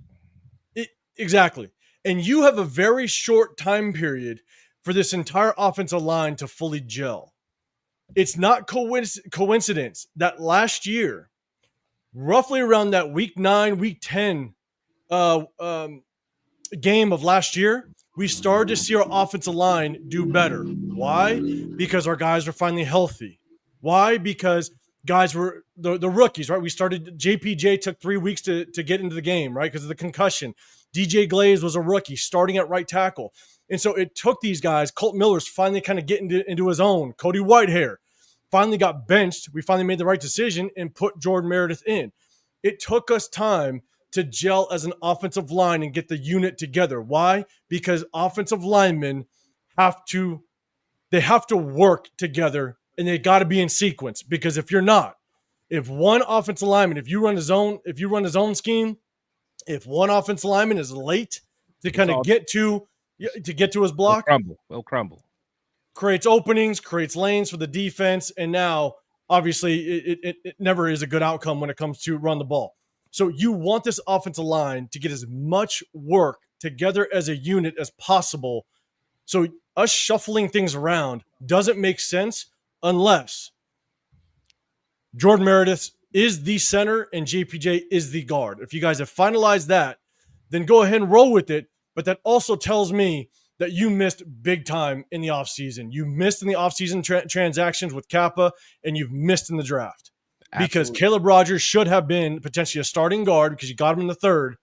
Exactly. And you have a very short time period for this entire offensive line to fully gel. It's not coincidence that last year, roughly around that week 9, week 10 game of last year, we started to see our offensive line do better. Why? Because our guys were finally healthy. Why? Because guys were the rookies, right? We started, JPJ took 3 weeks to get into the game, right? Because of the concussion. DJ Glaze was a rookie starting at right tackle. And so it took these guys. Colton Miller's finally kind of getting into his own. Cody Whitehair finally got benched. We finally made the right decision and put Jordan Meredith in. It took us time to gel as an offensive line and get the unit together. Why? Because offensive linemen have to work together and they got to be in sequence. Because if you're not, if one offensive lineman, if you run the zone scheme, if one offensive lineman is late to kind of get to his block, will crumble. Creates openings, creates lanes for the defense, and now obviously it never is a good outcome when it comes to run the ball. So you want this offensive line to get as much work together as a unit as possible. So us shuffling things around doesn't make sense unless Jordan Meredith is the center and JPJ is the guard. If you guys have finalized that, then go ahead and roll with it. But that also tells me that you missed big time in the offseason. You missed in the offseason transactions with Kappa, and you've missed in the draft. Absolutely. Because Caleb Rogers should have been potentially a starting guard because you got him in the 3rd.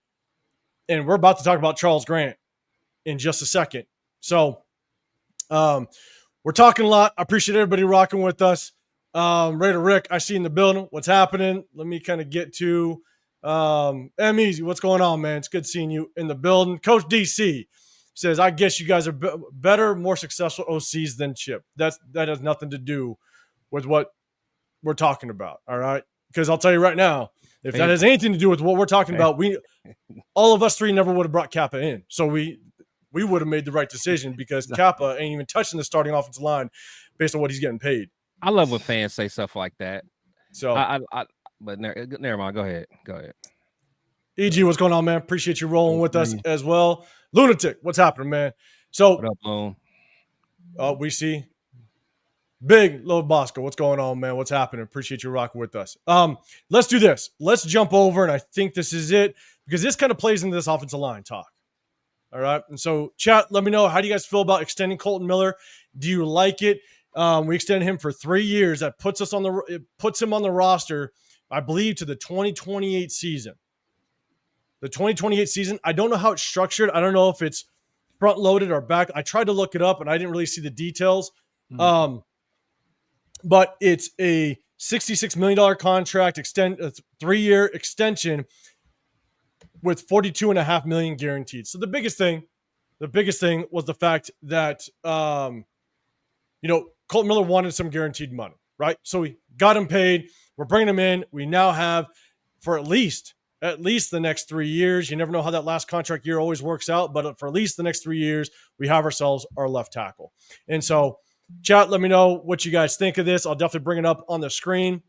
And we're about to talk about Charles Grant in just a second. So we're talking a lot. I appreciate everybody rocking with us. Raider Rick, I see in the building. What's happening? Let me kind of get to Easy. What's going on, man? It's good seeing you in the building. Coach DC says, I guess you guys are better, more successful OCs than Chip. That has nothing to do with what we're talking about, all right? Because I'll tell you right now, if that has anything to do with what we're talking about, all of us three never would have brought Kappa in. So we would have made the right decision because Kappa ain't even touching the starting offensive line based on what he's getting paid. I love when fans say stuff like that. So, but never mind. Go ahead. EG, what's going on, man? Appreciate you rolling with us as well. Lunatic, what's happening, man? So, what up, Loon? We see Big Lil Bosco. What's going on, man? What's happening? Appreciate you rocking with us. Let's do this. Let's jump over, and I think this is it because this kind of plays into this offensive line talk. All right. And so, chat, let me know, how do you guys feel about extending Colton Miller? Do you like it? We extended him for 3 years. That puts him on the roster, I believe, to the 2028 season. The 2028 season. I don't know how it's structured. I don't know if it's front loaded or back. I tried to look it up and I didn't really see the details. Mm-hmm. But it's a $66 million contract, a 3-year extension with $42.5 million guaranteed. So the biggest thing was the fact that Colton Miller wanted some guaranteed money, right? So we got him paid. We're bringing him in. We now have for at least the next 3 years. You never know how that last contract year always works out, but for at least the next 3 years, we have ourselves our left tackle. And so, chat, let me know what you guys think of this. I'll definitely bring it up on the screen.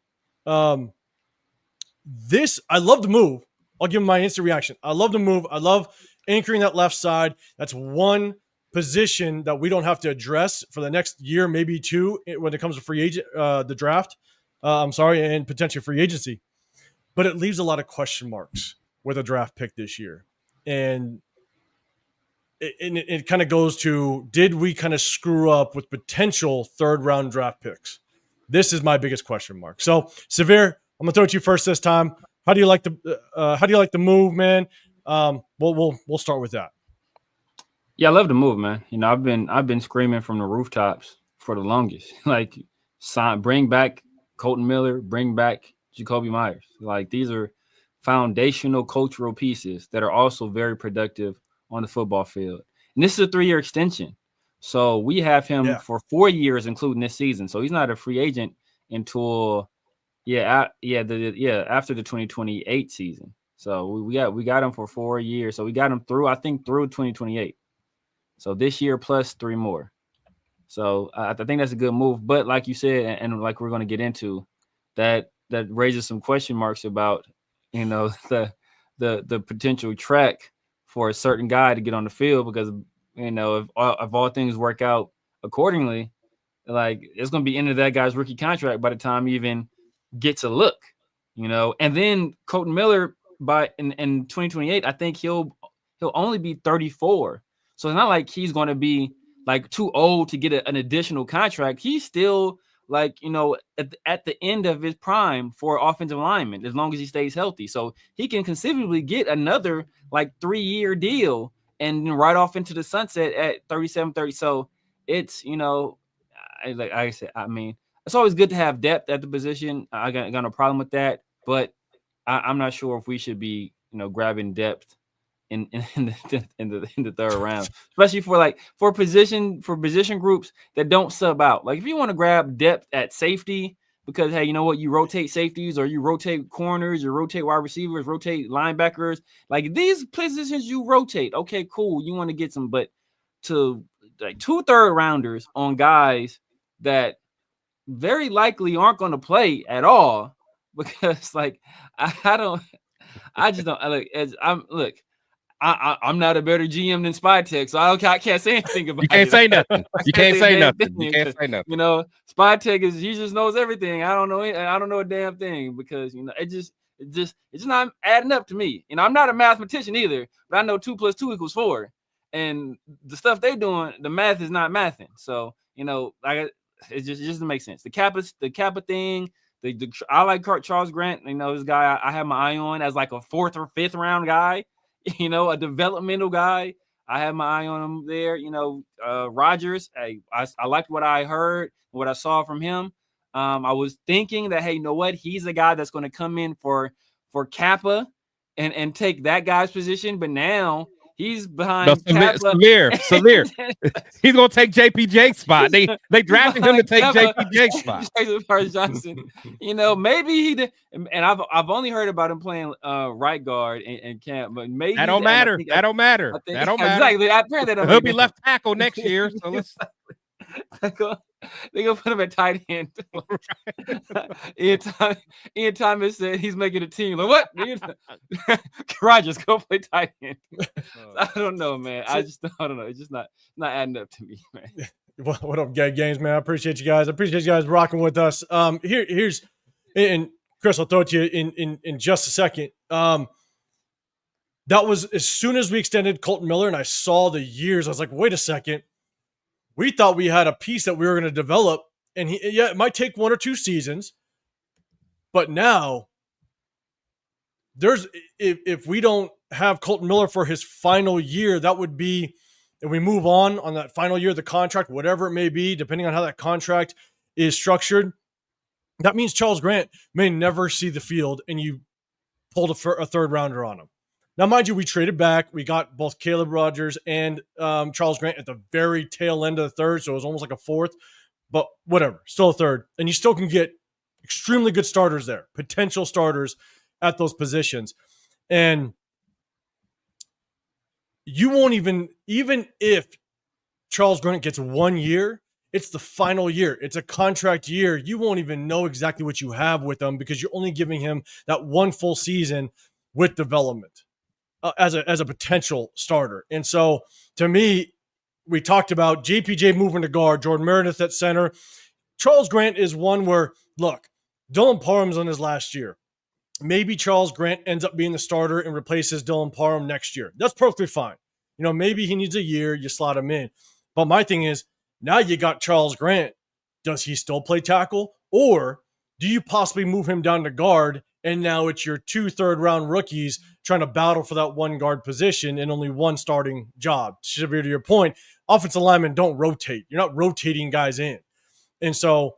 I love the move. I'll give my instant reaction. I love the move. I love anchoring that left side. That's one position that we don't have to address for the next year, maybe 2, when it comes to free agent, the draft. And potentially free agency. But it leaves a lot of question marks with a draft pick this year. And it kind of goes to, did we kind of screw up with potential 3rd-round draft picks? This is my biggest question mark. So, Severe, I'm gonna throw it to you first this time. How do you like the move, man? We'll start with that. Yeah, I love the move, man. I've been screaming from the rooftops for the longest. Like, bring back Colton Miller, bring back Jacoby Myers. Like, these are foundational cultural pieces that are also very productive on the football field. And this is a 3-year extension. So we have him for 4 years, including this season. So he's not a free agent until after the 2028 season. So we got him for 4 years. So we got him through 2028. So this year plus 3 more. So I think that's a good move. But like you said, and like we're going to get into, that raises some question marks about, the potential track for a certain guy to get on the field, because, if all things work out accordingly, like, it's going to be into that guy's rookie contract by the time he even gets a look, and then Colton Miller in 2028, I think he'll only be 34. So it's not like he's going to be like too old to get an additional contract. He's still like, at the end of his prime for offensive lineman, as long as he stays healthy. So he can conceivably get another like 3-year deal and right off into the sunset at 37, 30. So it's, like I said, I mean, it's always good to have depth at the position. I got no problem with that, but I'm not sure if we should be, grabbing depth in the 3rd round, especially for position groups that don't sub out. Like, if you want to grab depth at safety, because, hey, you know what, you rotate safeties, or you rotate corners, you rotate wide receivers, rotate linebackers, like these positions you rotate. Okay, cool. You want to get some, but to like 2 3rd-rounders on guys that very likely aren't going to play at all, because like I just don't look. I'm not a better GM than Spytech, so I can't say anything about it. You can't say nothing. You can't say nothing. You can't say nothing. Spytech he just knows everything. I don't know a damn thing, because it's just not adding up to me. I'm not a mathematician either, but I know 2 + 2 = 4, and the stuff they doing, the math is not mathing. So it just doesn't make sense. The Kappa thing. I like Charles Grant. This guy I have my eye on as like a 4th or 5th round guy. A developmental guy. I have my eye on him there. Rodgers, I liked what I heard, what I saw from him. I was thinking that, hey, you know what? He's a guy that's going to come in for Kappa and take that guy's position. But now he's behind Kappa. Severe. He's going to take JPJ's spot. They drafted him to take JPJ's spot. Johnson. Maybe he did. And I've only heard about him playing right guard in camp, but maybe that don't matter. That don't matter. Exactly. He'll be left tackle next year. So let's. They gonna put him at tight end. Ian Thomas said he's making a team. Like, what? Rodgers, go play tight end. I don't know, man. I don't know. It's just not adding up to me, man. What up, Gay Games, man? I appreciate you guys. I appreciate you guys rocking with us. Here's and Chris, I'll throw it to you in just a second. That was as soon as we extended Colton Miller and I saw the years, I was like, wait a second. We thought we had a piece that we were going to develop, and it might take 1 or 2 seasons, but now if we don't have Colton Miller for his final year, that would be, and we move on that final year of the contract, whatever it may be, depending on how that contract is structured, that means Charles Grant may never see the field, and you pulled a 3rd rounder on him. Now, mind you, we traded back. We got both Caleb Rogers and Charles Grant at the very tail end of the 3rd, so it was almost like a 4th. But whatever, still a 3rd. And you still can get extremely good starters there, potential starters at those positions. And you won't even if Charles Grant gets 1 year, it's the final year. It's a contract year. You won't even know exactly what you have with him, because you're only giving him that 1 full season with development. As a potential starter. And so, to me, we talked about JPJ moving to guard, Jordan Meredith at center. Charles Grant is one where, look, Dylan Parham's on his last year. Maybe Charles Grant ends up being the starter and replaces Dylan Parham next year. That's perfectly fine. maybe he needs a year, you slot him in. But my thing is, now you got Charles Grant. Does he still play tackle? Or do you possibly move him down to guard, and now it's your 2 third-round rookies trying to battle for that one guard position and only one starting job? Severe, to your point, offensive linemen don't rotate. You're not rotating guys in. And so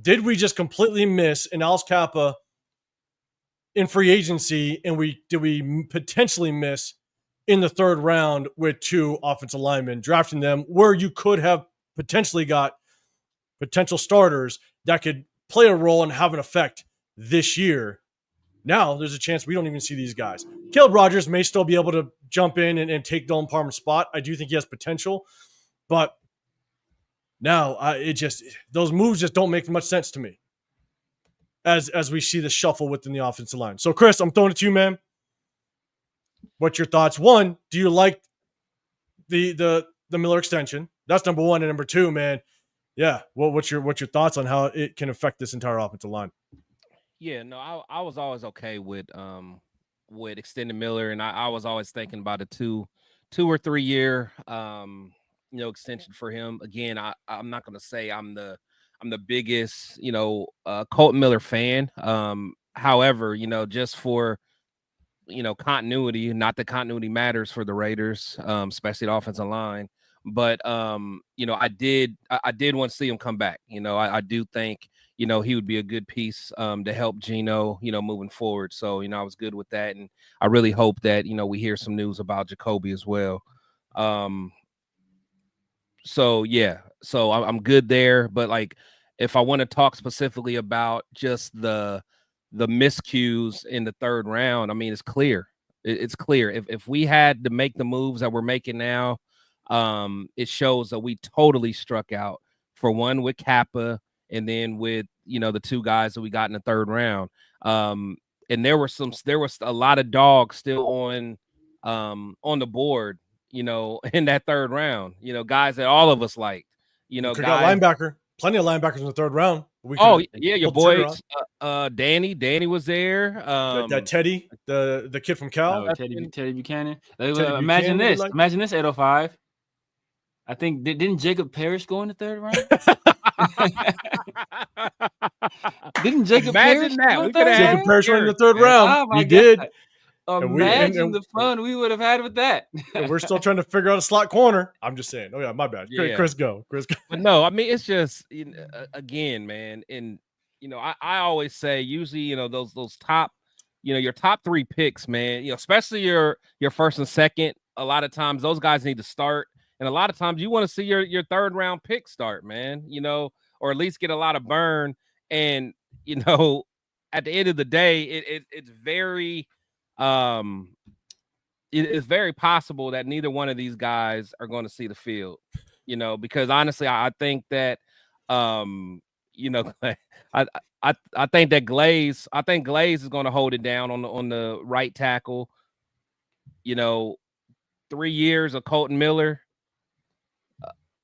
did we just completely miss an Alex Kappa in free agency, and did we potentially miss in the 3rd round with 2 offensive linemen, drafting them where you could have potentially got potential starters that could play a role and have an effect this year? Now there's a chance we don't even see these guys. Caleb Rogers may still be able to jump in and take Dylan Parmer's spot. I do think he has potential, but now those moves just don't make much sense to me as we see the shuffle within the offensive line. So Chris, I'm throwing it to you, man. What's your thoughts? One, do you like the Miller extension? That's number one. And number two, man, yeah, what's your thoughts on how it can affect this entire offensive line? Yeah, no, I was always okay with extending Miller, and I was always thinking about a 2 or 3 year extension for him. Again, I'm not gonna say I'm the biggest Colton Miller fan. However, just for continuity, not that continuity matters for the Raiders, especially the offensive line. But I did want to see him come back. I do think he would be a good piece to help Geno, moving forward. So I was good with that, and I really hope that we hear some news about Jacoby as well. So I'm good there. But like, if I want to talk specifically about just the miscues in the 3rd round, I mean, it's clear. It's clear. If we had to make the moves that we're making now, it shows that we totally struck out, for one with Kappa, and then with the 2 guys that we got in the 3rd round. And there was a lot of dogs still on the board, in that 3rd round. Guys that all of us liked. Guys, got linebacker, plenty of linebackers in the 3rd round. Your boys, Danny was there. That Teddy, the kid from Cal, Teddy Buchanan. Imagine this 805. I think didn't Jacob Parrish go in the 3rd round? Didn't Jacob Parrish? Jacob Parrish went in the 3rd round. He did. Imagine the fun we would have had with that. We're still trying to figure out a slot corner. I'm just saying. Oh yeah, my bad. Yeah. Chris, go. But no, I mean, it's just again, man. And I always say, usually, those top, your top 3 picks, man. Especially your 1st and 2nd. A lot of times those guys need to start, and a lot of times you want to see your 3rd round pick start, man. Or at least get a lot of burn. And at the end of the day, it's very it is very possible that neither one of these guys are going to see the field, because honestly, I think that, I think that Glaze is going to hold it down on the right tackle. 3 years of Colton Miller,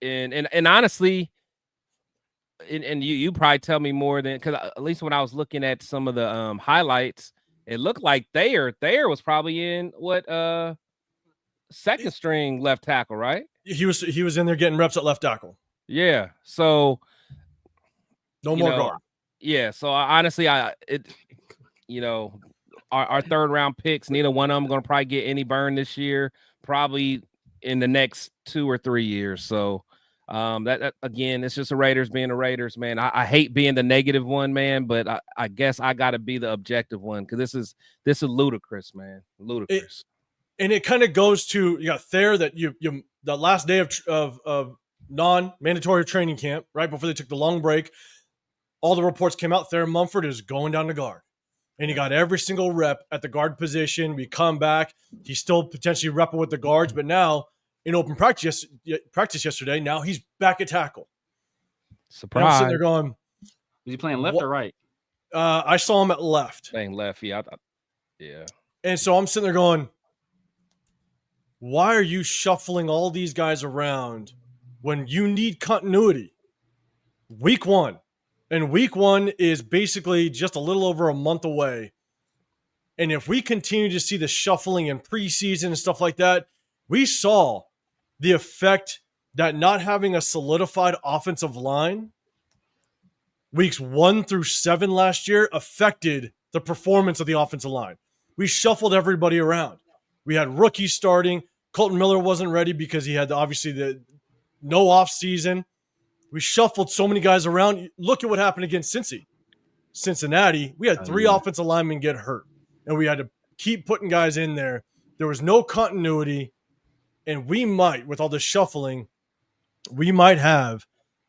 and honestly, and you probably tell me more than, because at least when I was looking at some of the highlights, it looked like Thayer was probably in what 2nd string left tackle, right? He was in there getting reps at left tackle. Yeah. So no more guard. Yeah. So honestly, our 3rd round picks, neither one of them going to probably get any burn this year, probably in the next 2 or 3 years. So that again, it's just the Raiders being the Raiders, man. I hate being the negative one, man, but I guess I got to be the objective one, because this is ludicrous, man. Ludicrous. And it kind of goes to Thayer, that you the last day of non-mandatory training camp, right before they took the long break. All the reports came out. Thayer Mumford is going down to guard, and he got every single rep at the guard position. We come back, he's still potentially repping with the guards, but now in open practice yesterday, now he's back at tackle. Surprise! And I'm sitting there going, "Is he playing left or right?" I saw him at left. Playing left, yeah. Yeah. And so I'm sitting there going, why are you shuffling all these guys around when you need continuity? Week 1. And week 1 is basically just a little over a month away. And if we continue to see the shuffling in preseason and stuff like that, We saw the effect that not having a solidified offensive line weeks 1 through 7 last year affected the performance of the offensive line. We shuffled everybody around. We had rookies starting. Colton Miller wasn't ready because he had obviously the no off season. We shuffled so many guys around. Look at what happened against Cincinnati. We had 3 offensive linemen get hurt, and we had to keep putting guys in there. There was no continuity, and we might, with all this shuffling, we might have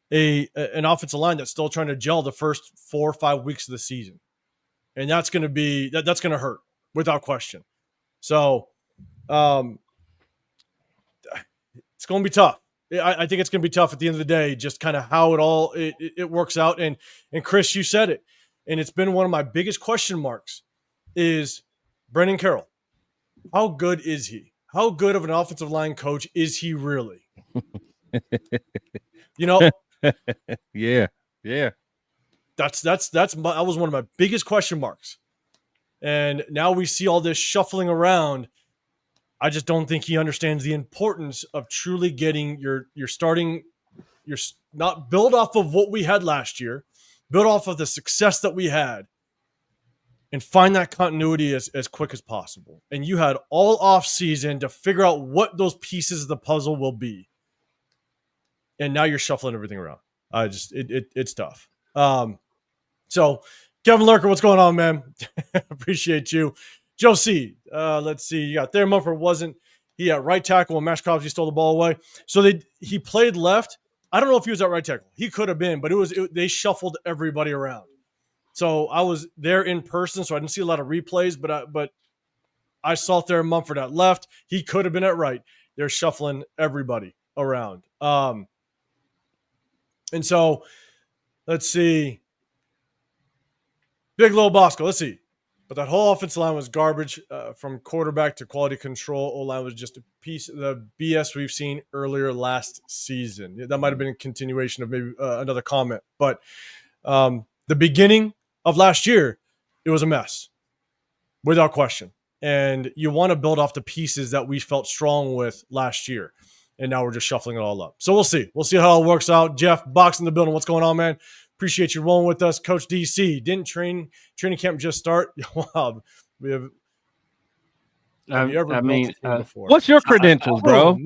an offensive line that's still trying to gel the first 4 or 5 weeks of the season, and that's going to be that's going to hurt without question. So, it's going to be tough. I think it's going to be tough at the end of the day, just kind of how it works out. And Chris, you said it, and it's been one of my biggest question marks is Brendan Carroll. How good is he? How good of an offensive line coach is he really? Yeah. That was one of my biggest question marks. And now we see all this shuffling around. I just don't think he understands the importance of truly getting your starting, your not build off of what we had last year, build off of the success that we had, and find that continuity as quick as possible. And you had all off season to figure out what those pieces of the puzzle will be. And now you're shuffling everything around. It's tough. So Kevin Lurker, what's going on, man? Appreciate you. Joe C, let's see. You got there. Mumford wasn't he at right tackle when Max Crosby stole the ball away? So he played left. I don't know if he was at right tackle. He could have been, but they shuffled everybody around. So I was there in person, so I didn't see a lot of replays, but I saw Thayer Mumford at left. He could have been at right. They're shuffling everybody around. And so let's see. Big Low Bosco, let's see. But that whole offensive line was garbage from quarterback to quality control. O-line was just a piece of the BS we've seen earlier last season. That might have been a continuation of maybe another comment. But the beginning of last year, it was a mess, without question. And you want to build off the pieces that we felt strong with last year. And now we're just shuffling it all up. So we'll see. We'll see how it works out. Jeff, Box in the building. What's going on, man? Appreciate you rolling with us. Coach DC, didn't training camp just start? Wow. Have you ever built a team before? What's your credentials, bro?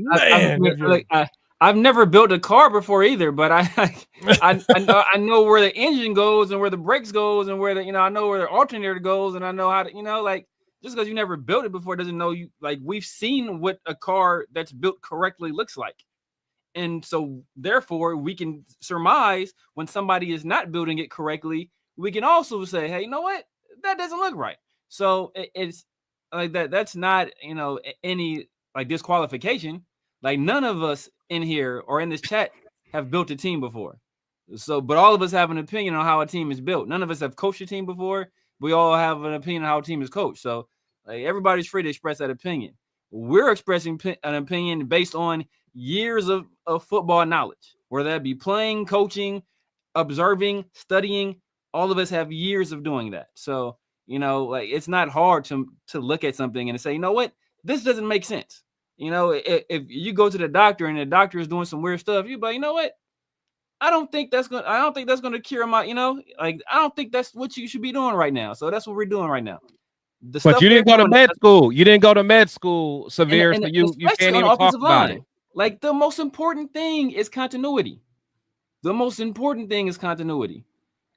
I've never built a car before either, but I know where the engine goes and where the brakes goes and where I know where the alternator goes, and I know how to, just because you never built it before doesn't know we've seen what a car that's built correctly looks like. And so therefore we can surmise when somebody is not building it correctly, we can also say, hey, you know what? That doesn't look right. So it's like that. That's not, any disqualification. Like none of us in here or in this chat have built a team before. So, but all of us have an opinion on how a team is built. None of us have coached a team before. We all have an opinion on how a team is coached. So everybody's free to express that opinion. We're expressing an opinion based on years of football knowledge, whether that be playing, coaching, observing, studying. All of us have years of doing that. So, it's not hard to look at something and say, you know what, this doesn't make sense. If you go to the doctor and the doctor is doing some weird stuff, you're like, you know what? I don't think that's going to cure my, I don't think that's what you should be doing right now. So that's what we're doing right now. But you didn't go to med school. You didn't go to med school, Severe. So you can't even talk about it. Like the most important thing is continuity.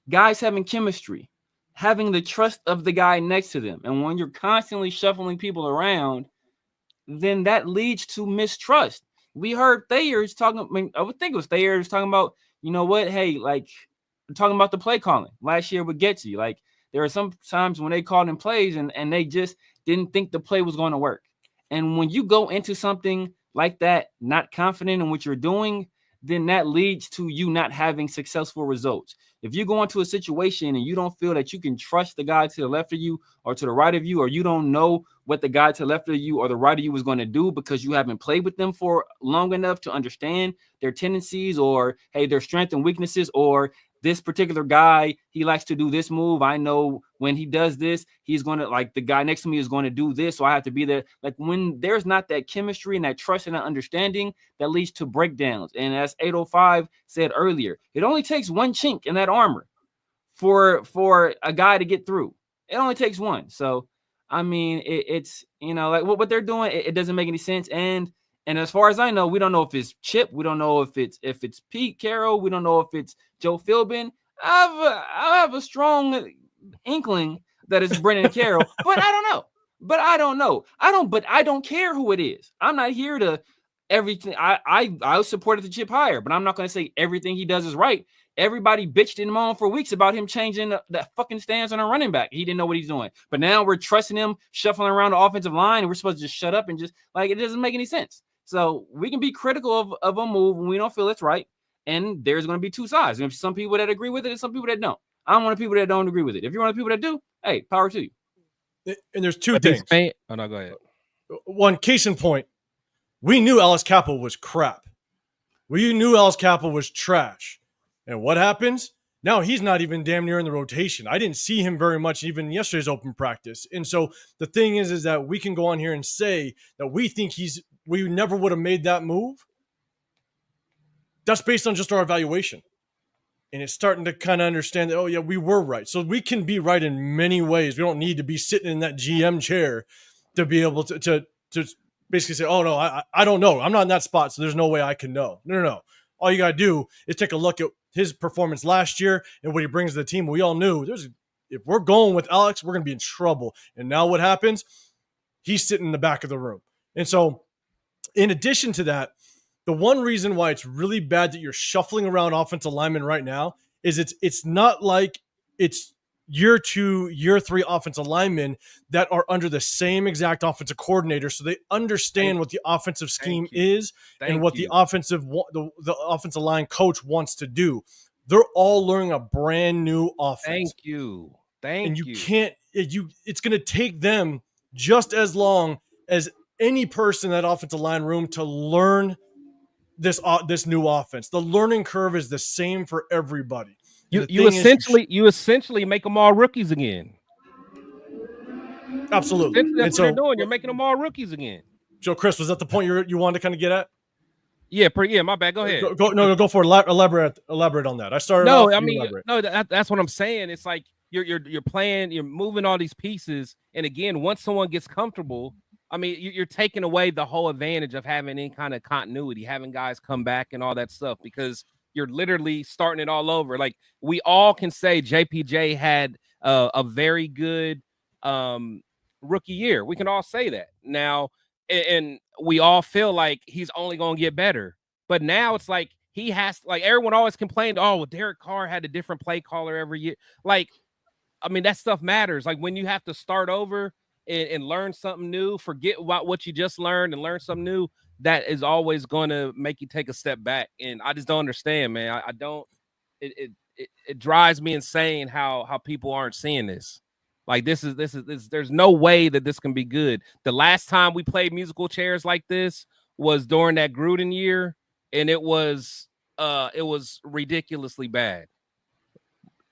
Guys having chemistry, having the trust of the guy next to them. And when you're constantly shuffling people around, then that leads to mistrust. We heard Thayer's talking. I would think it was Thayer's talking about, you know what? Hey, talking about the play calling last year with Getty. There are some times when they called in plays and they just didn't think the play was going to work. And when you go into something like that, not confident in what you're doing, then that leads to you not having successful results. If you go into a situation and you don't feel that you can trust the guy to the left of you or to the right of you, or you don't know what the guy to the left of you or the right of you is going to do because you haven't played with them for long enough to understand their tendencies or, hey, their strengths and weaknesses, or this particular guy, he likes to do this move. I know when he does this, he's going to, like, the guy next to me is going to do this. So I have to be there. Like, when there's not that chemistry and that trust and that understanding, that leads to breakdowns. And as 805 said earlier, it only takes one chink in that armor for a guy to get through. It only takes one. So, I mean, it's, you know, like what they're doing, it doesn't make any sense. And as far as I know, we don't know if it's Chip. We don't know if it's Pete Carroll. We don't know if it's Joe Philbin. I have a strong inkling that it's Brendan Carroll, but I don't know. But I don't care who it is. I'm not here to everything. I supported the Chip hire, but I'm not going to say everything he does is right. Everybody bitched him on for weeks about him changing the fucking stance on a running back. He didn't know what he's doing. But now we're trusting him, shuffling around the offensive line, and we're supposed to just shut up and just, like, it doesn't make any sense. So we can be critical of a move when we don't feel it's right. And there's going to be two sides. There's some people that agree with it and some people that don't. I'm one of the people that don't agree with it. If you're one of the people that do, hey, power to you. And there's two things. Oh, no, go ahead. One, case in point, we knew Alice Capel was crap. We knew Alice Capel was trash. And what happens? Now he's not even damn near in the rotation. I didn't see him very much even yesterday's open practice. And so the thing is that we can go on here and say that we think we never would have made that move. That's based on just our evaluation. And it's starting to kind of understand that, oh, yeah, we were right. So we can be right in many ways. We don't need to be sitting in that GM chair to be able to basically say, oh, no, I don't know. I'm not in that spot, so there's no way I can know. No. All you got to do is take a look at his performance last year and what he brings to the team. We all knew if we're going with Alex, we're going to be in trouble. And now what happens? He's sitting in the back of the room. And so in addition to that, the one reason why it's really bad that you're shuffling around offensive linemen right now is it's not like it's year 2, year 3 offensive linemen that are under the same exact offensive coordinator, so they understand what the offensive scheme is and what the offensive line coach wants to do. They're all learning a brand new offense. Thank you. And you can't. It's going to take them just as long as any person in that offensive line room to learn this new offense. The learning curve is the same for everybody. You essentially make them all rookies again. Absolutely. That's what you're doing. You're making them all rookies again. So, Chris, was that the point you wanted to kind of get at? Yeah, my bad. Go ahead. Go for it. Elaborate on that. I started. That's what I'm saying. It's like you're playing, you're moving all these pieces, and again, once someone gets comfortable, I mean, you're taking away the whole advantage of having any kind of continuity, having guys come back and all that stuff, because you're literally starting it all over. Like, we all can say JPJ had a very good rookie year. We can all say that now, and we all feel like he's only going to get better. But now it's like he has, like, everyone always complained, oh, well, Derek Carr had a different play caller every year. Like, I mean, that stuff matters. Like, when you have to start over and learn something new, forget about what you just learned and learn something new, that is always going to make you take a step back. And I just don't understand, man. I don't. It drives me insane how people aren't seeing this. Like, this is there's no way that this can be good. The last time we played musical chairs like this was during that Gruden year, and it was ridiculously bad.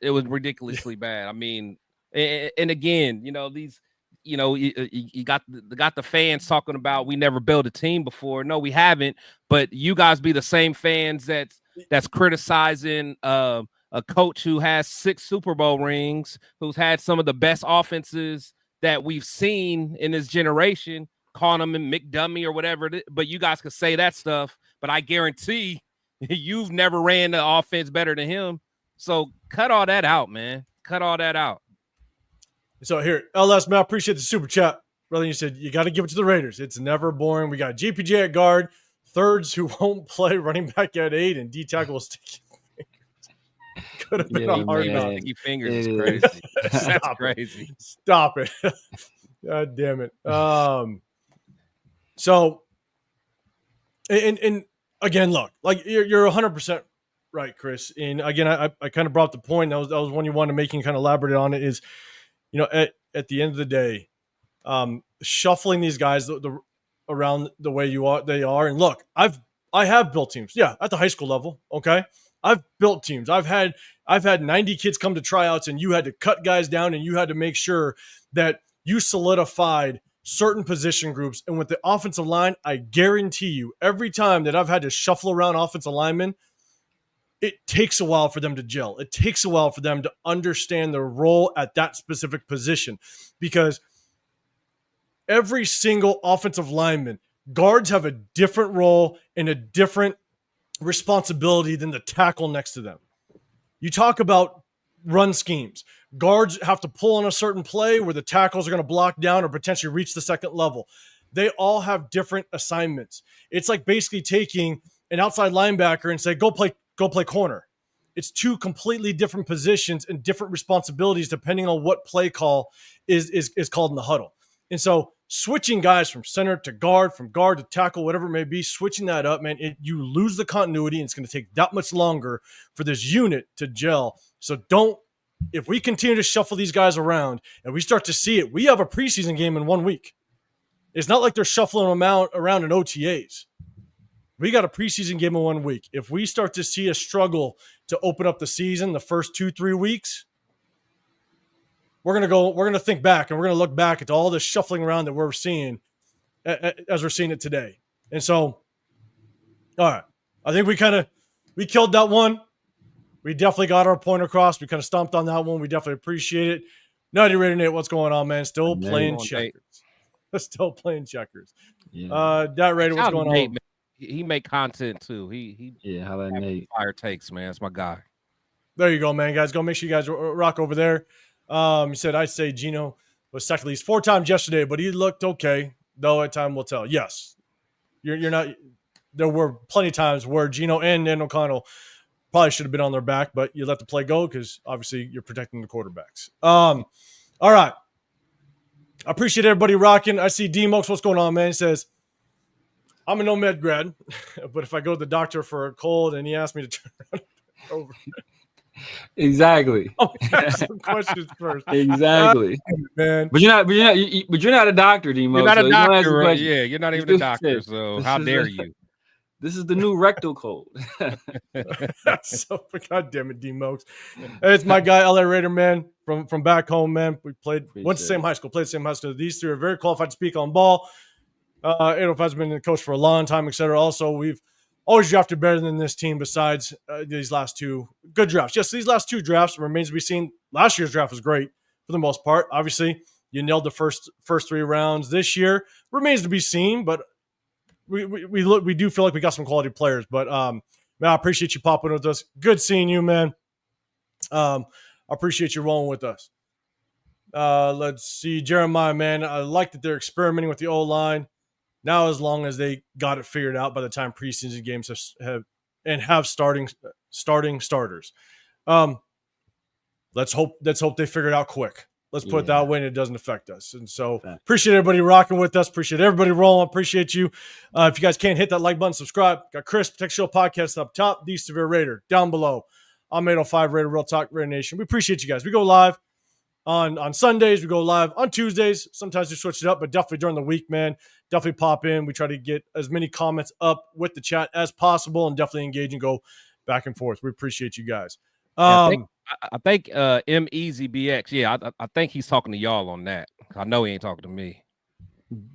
It was ridiculously bad. I mean, and again, you know, these. You know, you got the fans talking about we never built a team before. No, we haven't. But you guys be the same fans that's criticizing a coach who has 6 Super Bowl rings, who's had some of the best offenses that we've seen in this generation, calling him McDummy or whatever. But you guys could say that stuff. But I guarantee you've never ran the offense better than him. So cut all that out, man. Cut all that out. So here, LS, man, I appreciate the super chat. Brother, you said you got to give it to the Raiders. It's never boring. We got JPJ at guard, thirds who won't play, running back at 8, and D tackle will stick. Could have been a hard knock. Sticky fingers is crazy. That's crazy. Stop it. God damn it. So, and again, look, like you're 100% right, Chris. And again, I kind of brought the point. That was one you wanted to make and kind of elaborate on it is, you know, at the end of the day, shuffling these guys around the way they are. And look, I have built teams, at the high school level, okay, I've built teams. I've had 90 kids come to tryouts, and you had to cut guys down, and you had to make sure that you solidified certain position groups. And with the offensive line, I guarantee you, every time that I've had to shuffle around offensive linemen, it takes a while for them to gel. It takes a while for them to understand their role at that specific position, because every single offensive lineman, guards have a different role and a different responsibility than the tackle next to them. You talk about run schemes. Guards have to pull on a certain play where the tackles are going to block down or potentially reach the second level. They all have different assignments. It's like basically taking an outside linebacker and say, go play corner. It's two completely different positions and different responsibilities depending on what play call is called in the huddle. And so switching guys from center to guard, from guard to tackle, whatever it may be, switching that up, man, you lose the continuity, and it's going to take that much longer for this unit to gel. So if we continue to shuffle these guys around and we start to see it, we have a preseason game in 1 week. It's not like they're shuffling them around in OTAs. We got a preseason game in 1 week. If we start to see a struggle to open up the season the first 2-3 weeks, we're going to think back, and we're going to look back at all this shuffling around that we're seeing as we're seeing it today. And so, all right, I think we killed that one. We definitely got our point across. We kind of stomped on that one. We definitely appreciate it. Nutty Raider Nate, what's going on, man? Still playing checkers. Still playing checkers. Yeah. That Raider, what's going on? He make content too. How that Nate fire takes, man. It's my guy. There you go, man. Guys, go make sure you guys rock over there. He said, I'd say Gino was sacked at least 4 times yesterday, but he looked okay, though at time will tell. Yes. You're not – there were plenty of times where Gino and O'Connell probably should have been on their back, but you let the play go because obviously you're protecting the quarterbacks. All right. I appreciate everybody rocking. I see D-Mokes. What's going on, man? He says, I'm a no-med grad, but if I go to the doctor for a cold and he asks me to turn over – Exactly. Ask some questions first. Exactly, man. But you're not a doctor, Demo. You're not so a doctor, right? Yeah, you're not even a doctor. This So how dare you? This is the new rectal code. So God damn it, D-Mokes. It's my guy, LA Raider, man, from back home, man. We went to the same high school, played the same high school. These three are very qualified to speak on ball. Adolf has been the coach for a long time, etc. Also, we've always drafted better than this team besides these last 2 good drafts. Yes, these last 2 drafts remains to be seen. Last year's draft was great for the most part. Obviously, you nailed the first 3 rounds. This year remains to be seen, but we do feel like we got some quality players. But man, I appreciate you popping with us. Good seeing you, man. I appreciate you rolling with us. Let's see, Jeremiah, man. I like that they're experimenting with the O-line. Now, as long as they got it figured out by the time preseason games have starting starters, let's hope they figure it out quick. Let's put it that way, and it doesn't affect us. And so, appreciate everybody rocking with us. Appreciate everybody rolling. Appreciate you. If you guys can't hit that like button, subscribe. Got Chris Protect Show podcast up top. The Severe Raider down below. I'm 805 Raider Real Talk Raider Nation. We appreciate you guys. We go live on Sundays. We go live on Tuesdays. Sometimes we switch it up, but definitely during the week, man. Definitely pop in. We try to get as many comments up with the chat as possible and definitely engage and go back and forth. We appreciate you guys. I think MEZBX. Yeah, I think he's talking to y'all on that. I know he ain't talking to me.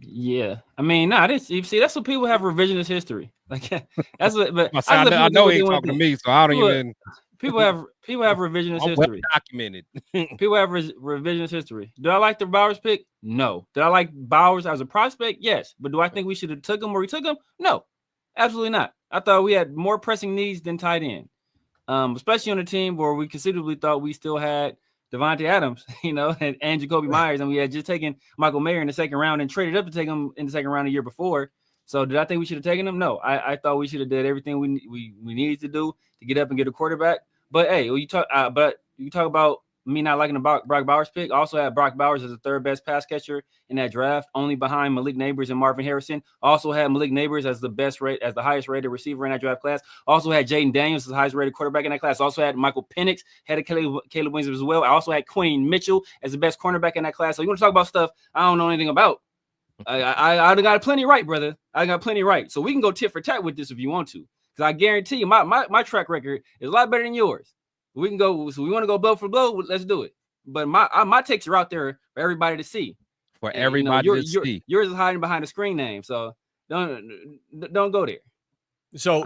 Yeah, I mean, you see, that's what people have revisionist history. Like that's what. But I know he ain't talking to me, so I don't even. People have revisionist history. Documented. People have revisionist history. Do I like the Bowers pick? No. Did I like Bowers as a prospect? Yes. But do I think we should have took him where we took him? No, absolutely not. I thought we had more pressing needs than tight end, especially on a team where we considerably thought we still had Devontae Adams, and Jacoby Myers, and we had just taken Michael Mayer in the second round and traded up to take him in the second round the year before. So did I think we should have taken him? No, I thought we should have did everything we needed to do to get up and get a quarterback. But hey, you talk about me not liking the Brock Bowers pick. I also had Brock Bowers as the 3rd best pass catcher in that draft, only behind Malik Neighbors and Marvin Harrison. Also had Malik Neighbors as the highest rated receiver in that draft class. Also had Jaden Daniels as the highest rated quarterback in that class. Also had Michael Penix, had Caleb Williams as well. I also had Queen Mitchell as the best cornerback in that class. So you want to talk about stuff I don't know anything about? I got plenty right, brother. I got plenty right. So we can go tit for tat with this if you want to. Because I guarantee you, my track record is a lot better than yours. We can go. So we want to go blow for blow. Let's do it. But my takes are out there for everybody to see. For everybody to see. Yours is hiding behind a screen name. So don't go there. So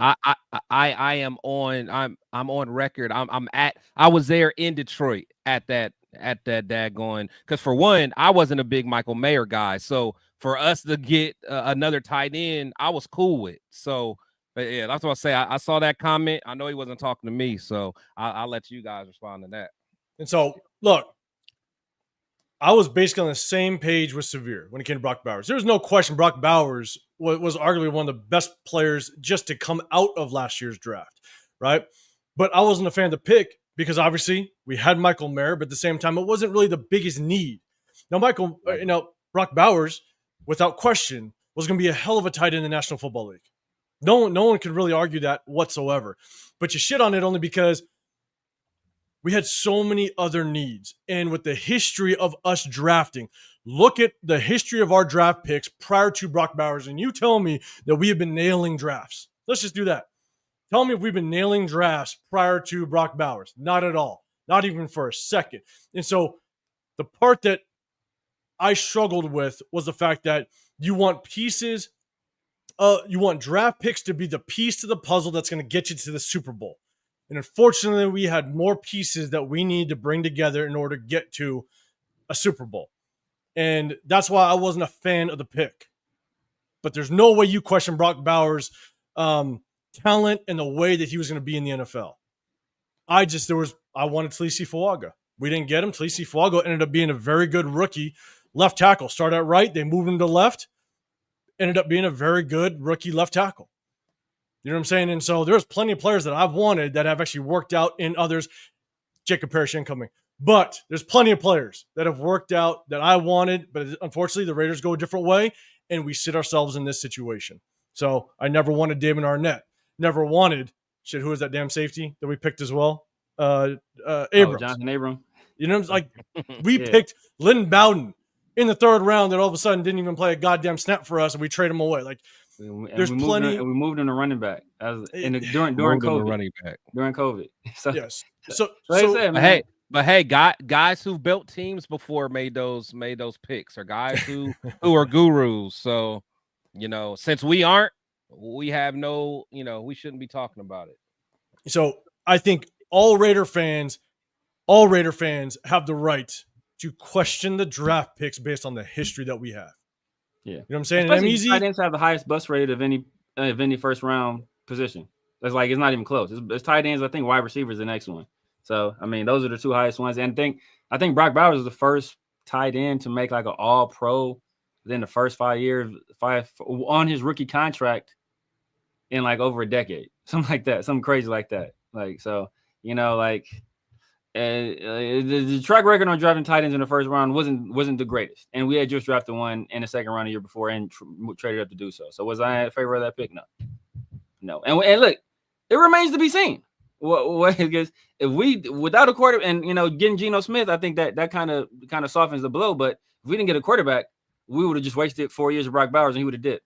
I am on. I'm on record. I was there in Detroit at that daggone, because for one, I wasn't a big Michael Mayer guy. So for us to get another tight end, I was cool with. So, but yeah, that's what I say. I saw that comment. I know he wasn't talking to me, so I'll let you guys respond to that. And so, look, I was basically on the same page with Severe when it came to Brock Bowers. There was no question Brock Bowers was arguably one of the best players just to come out of last year's draft, right? But I wasn't a fan of the pick because obviously we had Michael Mayer, but at the same time, it wasn't really the biggest need. Now, Brock Bowers, without question, was going to be a hell of a tight end in the National Football League. No one could really argue that whatsoever. But you shit on it only because we had so many other needs. And with the history of us drafting, look at the history of our draft picks prior to Brock Bowers, and you tell me that we have been nailing drafts. Let's just do that. Tell me if we've been nailing drafts prior to Brock Bowers. Not at all. Not even for a second. And so the part that I struggled with was the fact that you want pieces, you want draft picks to be the piece to the puzzle that's going to get you to the Super Bowl. And unfortunately, we had more pieces that we need to bring together in order to get to a Super Bowl. And that's why I wasn't a fan of the pick. But there's no way you question Brock Bowers' talent and the way that he was going to be in the NFL. I wanted Taliese Fuaga. We didn't get him. Taliese Fuaga ended up being a very good rookie left tackle. Started out right. They moved him to left. Ended up being a very good rookie left tackle. You know what I'm saying? And so there's plenty of players that I've wanted that have actually worked out in others. Jacob Parrish incoming. But there's plenty of players that have worked out that I wanted, but unfortunately the Raiders go a different way, and we sit ourselves in this situation. So I never wanted Damon Arnett. Never wanted, who was that damn safety that we picked as well? Abrams. Jonathan Abram. You know what I'm like? We picked Lynn Bowden in the third round that all of a sudden didn't even play a goddamn snap for us, and we trade him away. Like, there's plenty. We moved him to running back during COVID. Running back during COVID. So, yes. But hey, guys who've built teams before made those picks, or guys who are gurus. So, since we aren't, we have no, we shouldn't be talking about it. So I think all Raider fans have the right to question the draft picks based on the history that we have. Yeah, you know what I'm saying? Especially tight ends have the highest bust rate of any first round position. It's not even close. It's tight ends. I think wide receivers the next one. So I mean, those are the two highest ones. And I think Brock Bowers is the first tight end to make like an All Pro within the first 5 years, on his rookie contract in like over a decade, something like that, something crazy like that. Like so, the track record on drafting tight ends in the first round wasn't the greatest, and we had just drafted one in the second round the year before and traded up to do so. So was I in favor of that pick? No. And look, it remains to be seen. What if we without a quarterback and getting Geno Smith, I think that kind of softens the blow. But if we didn't get a quarterback, we would have just wasted 4 years of Brock Bowers, and he would have did.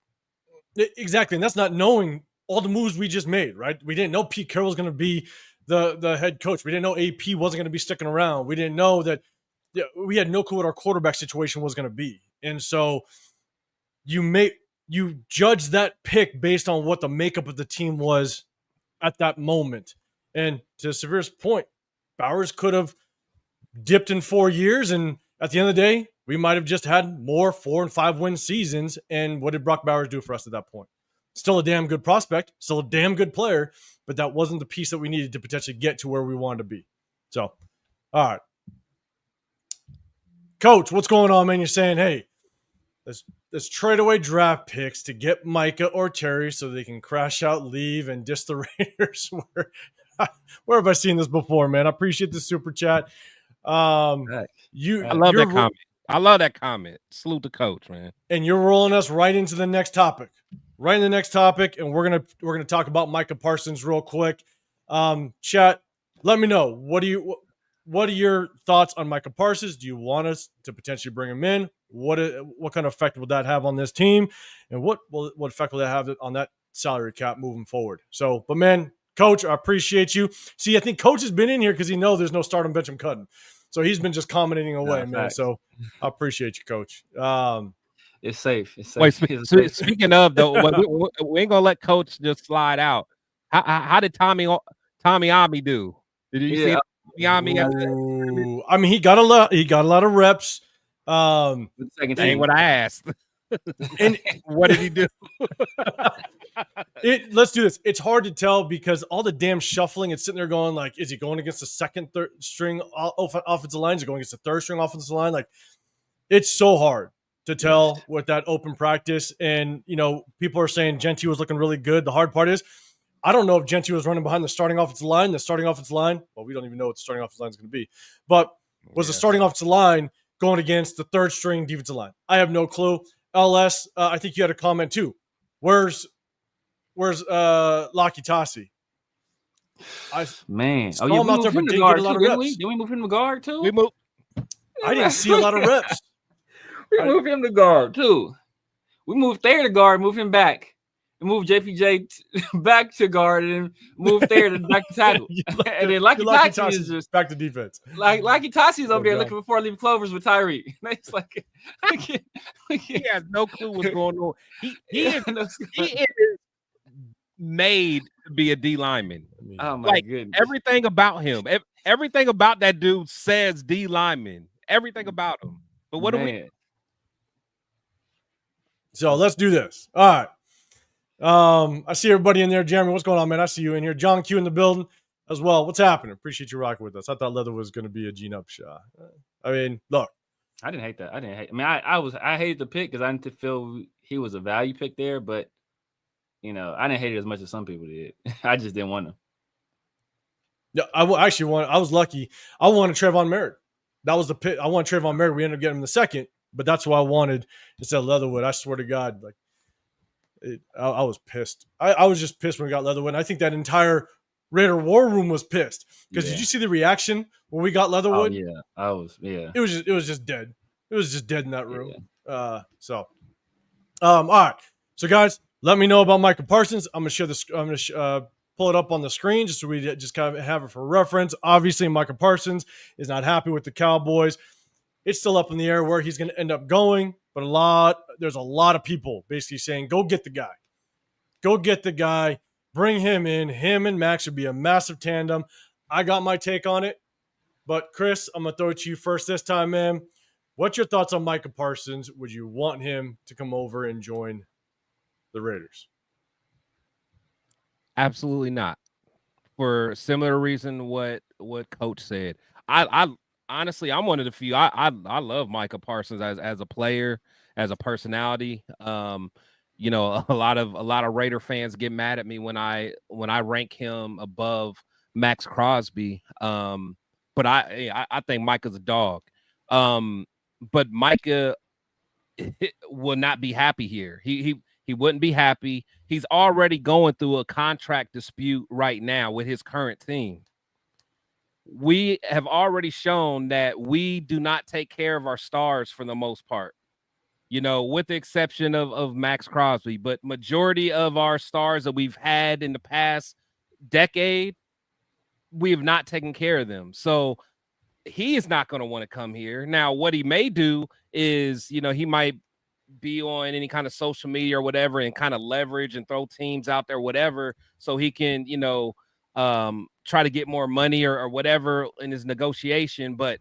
Exactly, and that's not knowing all the moves we just made, right? We didn't know Pete Carroll was going to be the head coach. We didn't know AP wasn't going to be sticking around. We didn't know that we had no clue what our quarterback situation was going to be. And so you judge that pick based on what the makeup of the team was at that moment. And to Severe's point, Bowers could have dipped in 4 years, and at the end of the day, we might have just had more 4 and 5 win seasons. And what did Brock Bowers do for us at that point? Still a damn good prospect, still a damn good player, but that wasn't the piece that we needed to potentially get to where we wanted to be. So, all right. Coach, what's going on, man? You're saying, hey, let's trade away draft picks to get Micah or Terry so they can crash out, leave, and diss the Raiders. Where have I seen this before, man? I appreciate the super chat. I love that comment. I love that comment. Salute the coach, man. And you're rolling us right into the next topic. Right in the next topic, and we're gonna talk about Micah Parsons real quick. Chat, let me know what are your thoughts on Micah Parsons? Do you want us to potentially bring him in? What kind of effect will that have on this team, and what effect will that have on that salary cap moving forward. So, but man, Coach, I appreciate you. See, I think Coach has been in here because he knows there's no start on bench and cutting. So he's been just commenting away, man. Facts. So I appreciate you, Coach. It's safe. It's safe. Wait, speaking of though, we ain't gonna let Coach just slide out. How did Tommy Ami do? Did you see Tommy Ami? I mean, he got a lot of reps. That ain't what I asked. And what did he do? Let's do this. It's hard to tell because all the damn shuffling, it's sitting there going like, is he going against the second, third string offensive line? Is he going against the third string offensive line? Like, it's so hard to tell with that open practice. And, you know, people are saying Genty was looking really good. The hard part is, I don't know if Genty was running behind the starting offensive line. Well, we don't even know what the starting offensive line is going to be. But was the starting offensive line going against the third string defensive line? I have no clue. LS, I think you had a comment too. Where's Laki Tassi? Man, we moved him to guard too, didn't we? Did we move him to guard too? We moved. I didn't see a lot of reps. We moved him to guard too. We moved Thayer to guard, moved him back. And moved JPJ back to guard and moved Thayer to back to tackle. And then Laki Tassi is just back to defense. Like Laki Tassi is over there looking for 4-leaf clovers with Tyree. It's like he has no clue what's going on. He is made to be a D lineman. Oh my goodness! Everything about him, everything about that dude says D lineman. Everything about him. But what do we? So let's do this. All right. I see everybody in there. Jeremy, what's going on, man? I see you in here. John Q in the building as well. What's happening? Appreciate you rocking with us. I thought Leather was going to be a Gene-Up shot. I mean, look. I didn't hate that. I mean, I hated the pick because I didn't feel he was a value pick there, but, you know, I didn't hate it as much as some people did. I just didn't want him. Yeah, I was lucky. I wanted Trayvon Merritt. That was the pick. I wanted Trayvon Merritt. We ended up getting him in the second, but that's what I wanted instead of Leatherwood. I swear to God, like, I was pissed. I was just pissed when we got Leatherwood. And I think that entire Raider war room was pissed because did you see the reaction when we got Leatherwood? Oh, yeah, It was just dead. It was just dead in that room. Yeah. All right. So guys, let me know about Micah Parsons. I'm gonna share this. I'm gonna pull it up on the screen just so we just kind of have it for reference. Obviously, Micah Parsons is not happy with the Cowboys. It's still up in the air where he's going to end up going, but there's a lot of people basically saying, go get the guy. Go get the guy. Bring him in. Him and Max would be a massive tandem. I got my take on it, but Chris, I'm going to throw it to you first this time, man. What's your thoughts on Micah Parsons? Would you want him to come over and join the Raiders? Absolutely not. For a similar reason what Coach said. I honestly, I'm one of the few. I love Micah Parsons as a player, as a personality. You know, a lot of Raider fans get mad at me when I rank him above Max Crosby. But I think Micah's a dog. But Micah will not be happy here. He wouldn't be happy. He's already going through a contract dispute right now with his current team. We have already shown that we do not take care of our stars for the most part, you know, with the exception of Max Crosby. But majority of our stars that we've had in the past decade, we have not taken care of them. So he is not going to want to come here. Now, what he may do is, you know, he might be on any kind of social media or whatever and kind of leverage and throw teams out there, whatever, so he can, you know, try to get more money or whatever in his negotiation. But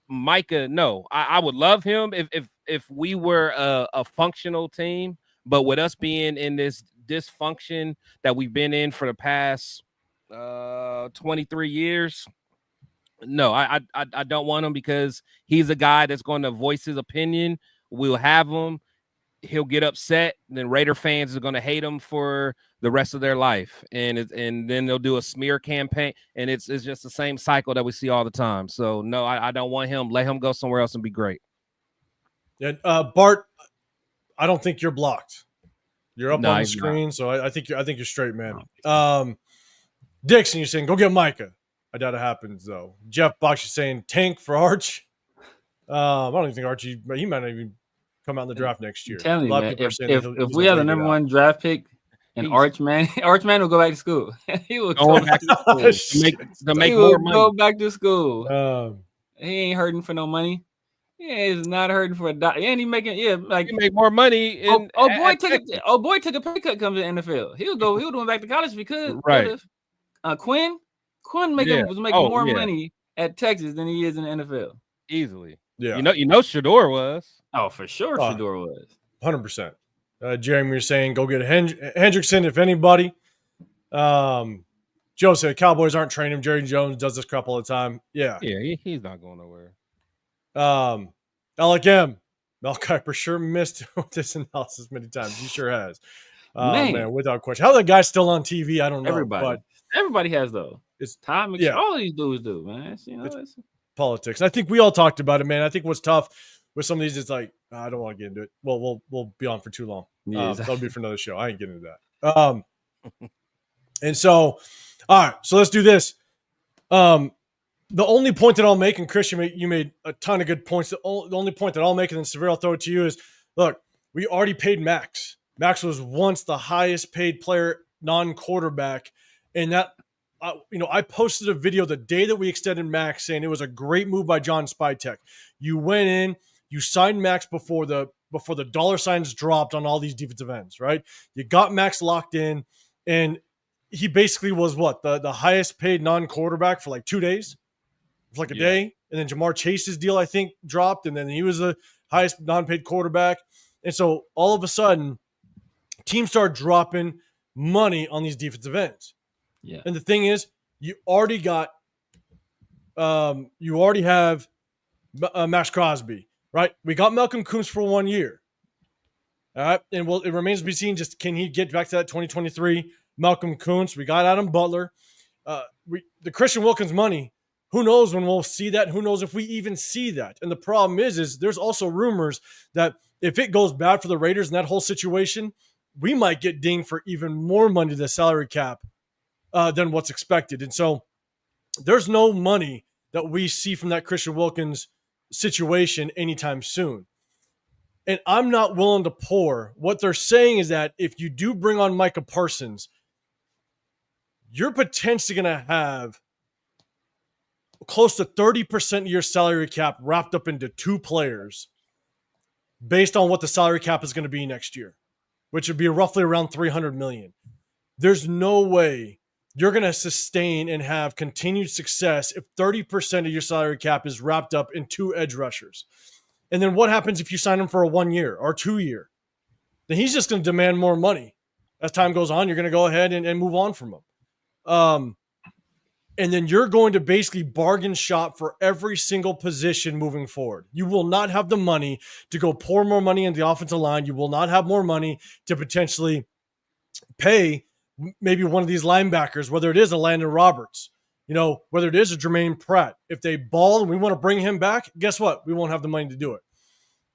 Micah, no, I would love him if we were a functional team, but with us being in this dysfunction that we've been in for the past 23 years, no, I don't want him because he's a guy that's going to voice his opinion. We'll have him. He'll get upset. Then Raider fans are going to hate him for the rest of their life. And then they'll do a smear campaign. And it's just the same cycle that we see all the time. So, no, I don't want him. Let him go somewhere else and be great. Yeah, Bart, I don't think you're blocked. You're up on the screen. Not. So I think you're straight, man. Dixon, you're saying, go get Micah. I doubt it happens, though. Jeff Box is saying, tank for Arch. I don't even think Archie, he might not even come out in the draft next year. I'm telling you, man, if we have the number one draft pick And Archman will go back to school. He will go back to school to make more money. Go back to school. He ain't hurting for no money. He is not hurting for a dollar. And he making you make more money. Boy took a pay cut. Comes to the NFL. He'll doing back to college if he could. Right. Quinn was making more money at Texas than he is in the NFL. Easily. Yeah. You know Shador was. Oh, for sure Shador was. 100%. Jeremy, you're saying go get Hendrickson if anybody. Joe said Cowboys aren't training him. Jerry Jones does this crap all the time. Yeah. Yeah, he's not going nowhere. I like him. Mel Kiper sure missed this analysis many times. He sure has. Man, without question. How that guy's still on TV, I don't know. Everybody has though. It's time. Yeah. All of these dudes do, man. It's politics. I think we all talked about it, man. I think what's tough with some of these, it's like I don't want to get into it. Well, we'll be on for too long. That'll be for another show. I ain't getting into that. And so, all right. So let's do this. The only point that I'll make, and Chris, you made a ton of good points. The only point that I'll make, and then Severe, I'll throw it to you, is look, we already paid Max. Max was once the highest paid player, non-quarterback, and that. I posted a video the day that we extended Max saying it was a great move by John Spytek. You went in, you signed Max before the dollar signs dropped on all these defensive ends, right? You got Max locked in, and he basically was the highest paid non-quarterback for like 2 days, for like a day, and then Jamar Chase's deal I think dropped, and then he was the highest non-paid quarterback, and so all of a sudden, teams start dropping money on these defensive ends. Yeah. And the thing is, you already have Max Crosby, right? We got Malcolm Koonce for 1 year. All right. And it remains to be seen, just can he get back to that 2023 Malcolm Koonce? We got Adam Butler. The Christian Wilkins money, who knows when we'll see that? Who knows if we even see that? And the problem is there's also rumors that if it goes bad for the Raiders in that whole situation, we might get dinged for even more money to the salary cap than what's expected. And so there's no money that we see from that Christian Wilkins situation anytime soon. And I'm not willing to pour. What they're saying is that if you do bring on Micah Parsons, you're potentially going to have close to 30% of your salary cap wrapped up into 2 players based on what the salary cap is going to be next year, which would be roughly around $300 million. There's no way you're going to sustain and have continued success if 30% of your salary cap is wrapped up in 2 edge rushers. And then what happens if you sign him for a 1 year or 2 year? Then he's just going to demand more money. As time goes on, you're going to go ahead and move on from him. And then you're going to basically bargain shop for every single position moving forward. You will not have the money to go pour more money in the offensive line. You will not have more money to potentially pay maybe one of these linebackers, whether it is a Landon Roberts, whether it is a Jermaine Pratt. If they ball and we want to bring him back, guess what? We won't have the money to do it.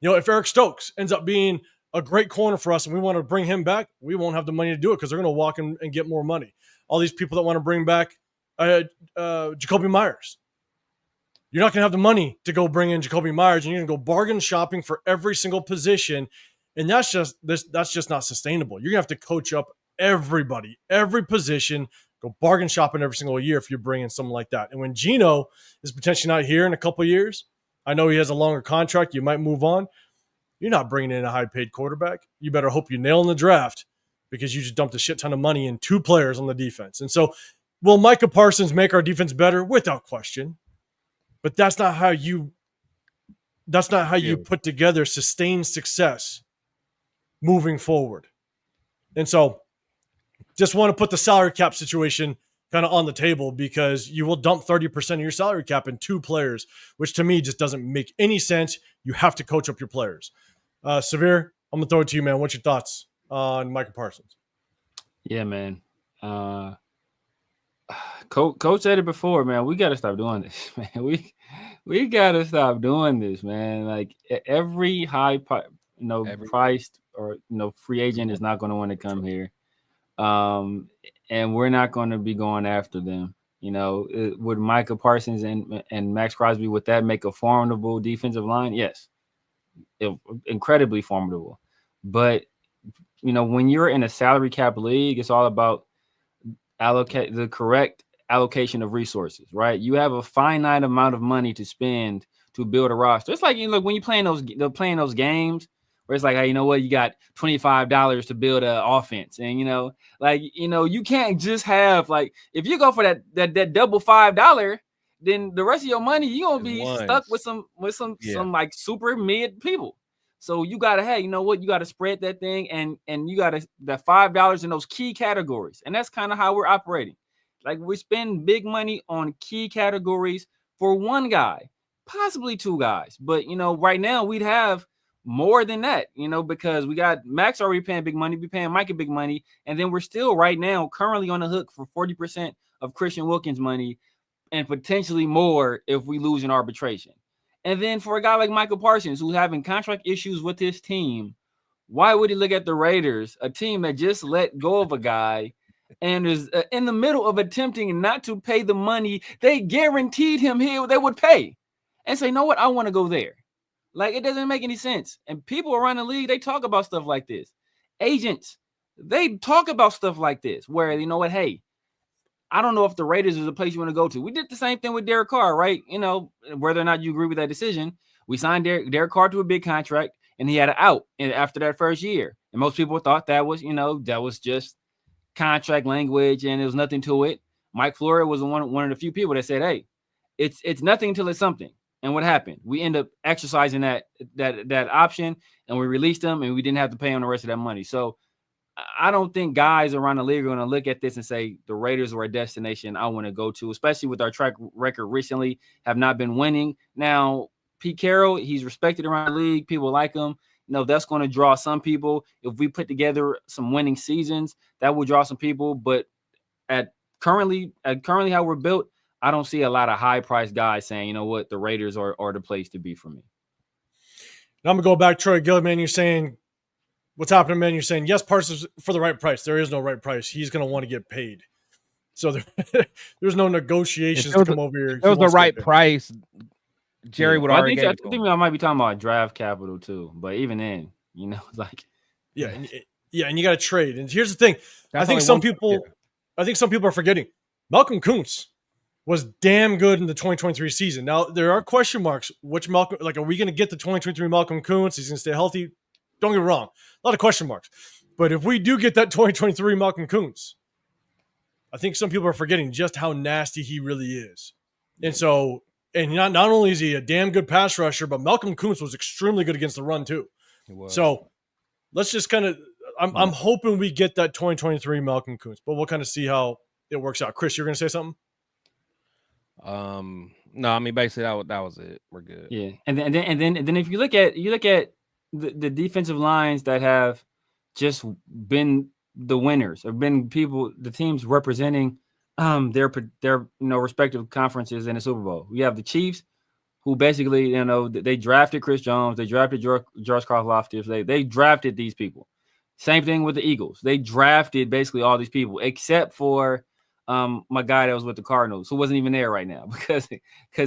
If Eric Stokes ends up being a great corner for us and we want to bring him back, we won't have the money to do it because they're going to walk in and get more money. All these people that want to bring back Jacoby Myers, you're not going to have the money to go bring in Jacoby Myers, and you're going to go bargain shopping for every single position. And that's just not sustainable. You're going to have to coach up everybody, every position, go bargain shopping every single year if you're bringing someone like that. And when Geno is potentially not here in a couple of years, I know he has a longer contract. You might move on. You're not bringing in a high-paid quarterback. You better hope you nail in the draft because you just dumped a shit ton of money in 2 players on the defense. And so will Micah Parsons make our defense better? Without question. But that's not how you put together sustained success moving forward. And so just want to put the salary cap situation kind of on the table because you will dump 30% of your salary cap in 2 players, which to me just doesn't make any sense. You have to coach up your players. Severe, I'm going to throw it to you, man. What's your thoughts on Micah Parsons? Yeah, man. Coach said it before, man. We got to stop doing this, man. We got to stop doing this, man. Like every priced or free agent is not going to want to come here. And we're not going to be going after them. Would Micah Parsons and Max Crosby, would that make a formidable defensive line? Yes. Incredibly formidable. But when you're in a salary cap league, it's all about allocate the correct allocation of resources, right? You have a finite amount of money to spend to build a roster. It's like, when you're playing those games where it's like, hey, you know what? You got $25 to build an offense. And, you can't just have, like, if you go for that double $5, then the rest of your money, you're going to be stuck with some like super mid people. So you got to, hey, you know what? You got to spread that thing and you got to that $5 in those key categories. And that's kind of how we're operating. Like, we spend big money on key categories for one guy, possibly two guys. But, right now we'd have more than that, because we got Max already paying big money. We paying Micah big money. And then we're still right now currently on the hook for 40% of Christian Wilkins' money and potentially more if we lose in arbitration. And then for a guy like Micah Parsons, who's having contract issues with his team, why would he look at the Raiders, a team that just let go of a guy and is in the middle of attempting not to pay the money they guaranteed him they would pay, and say, you know what, I want to go there? Like, it doesn't make any sense. And people around the league, they talk about stuff like this. Agents, they talk about stuff like this, where, you know what, hey, I don't know if the Raiders is a place you want to go to. We did the same thing with Derek Carr, right? Whether or not you agree with that decision, we signed Derek Carr to a big contract, and he had an out after that first year. And most people thought that was just contract language and there was nothing to it. Mike Florio was one of the few people that said, hey, it's nothing until it's something. And what happened? We end up exercising that option, and we released him, and we didn't have to pay him the rest of that money. So I don't think guys around the league are going to look at this and say the Raiders are a destination I want to go to, especially with our track record recently, have not been winning. Now, Pete Carroll, he's respected around the league. People like him. That's going to draw some people. If we put together some winning seasons, that will draw some people. But at currently how we're built, I don't see a lot of high-priced guys saying, you know what, the Raiders are the place to be for me. Now I'm going to go back, Troy Gill, man. You're saying, what's happening, man? You're saying, yes, Parsons for the right price. There is no right price. He's going to want to get paid. So there's no negotiations to come over here. If it was the right price, Jerry would already get it. I think I might be talking about draft capital too. But even then, like... Yeah, and you got to trade. And here's the thing. I think some people are forgetting. Malcolm Kuntz was damn good in the 2023 season. Now, there are question marks. Which Malcolm, like, are we going to get the 2023 Malcolm Kuntz? He's going to stay healthy. Don't get me wrong. A lot of question marks. But if we do get that 2023 Malcolm Kuntz, I think some people are forgetting just how nasty he really is. And so, not only is he a damn good pass rusher, but Malcolm Kuntz was extremely good against the run too. So let's just kind of, I'm hoping we get that 2023 Malcolm Kuntz, but we'll kind of see how it works out. Chris, you're going to say something? No, I mean, basically that was it. We're good. Yeah. And then if you look at the defensive lines that have just been the winners, or been the teams representing their respective conferences in the Super Bowl. We have the Chiefs, who basically, they drafted Chris Jones, they drafted George Karlaftis, they drafted these people. Same thing with the Eagles. They drafted basically all these people, except for my guy that was with the Cardinals, who wasn't even there right now because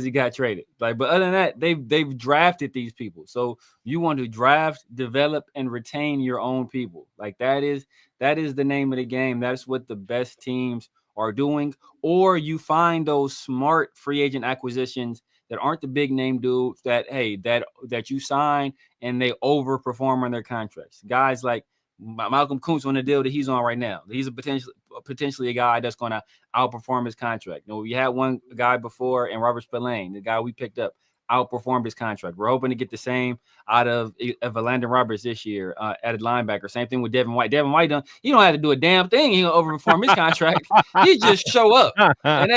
he got traded. But other than that, they've drafted these people. So you want to draft, develop, and retain your own people. Like, that is the name of the game. That's what the best teams are doing. Or you find those smart free agent acquisitions that aren't the big name dudes that you sign and they overperform on their contracts. Guys like Malcolm Kuntz on the deal that he's on right now. He's potentially a guy that's going to outperform his contract. We had one guy before, and Robert Spillane, the guy we picked up, outperformed his contract. We're hoping to get the same out of Landon Roberts this year at a linebacker. Same thing with Devin White. Devin White, he don't have to do a damn thing. He'll overperform his contract. He just show up, and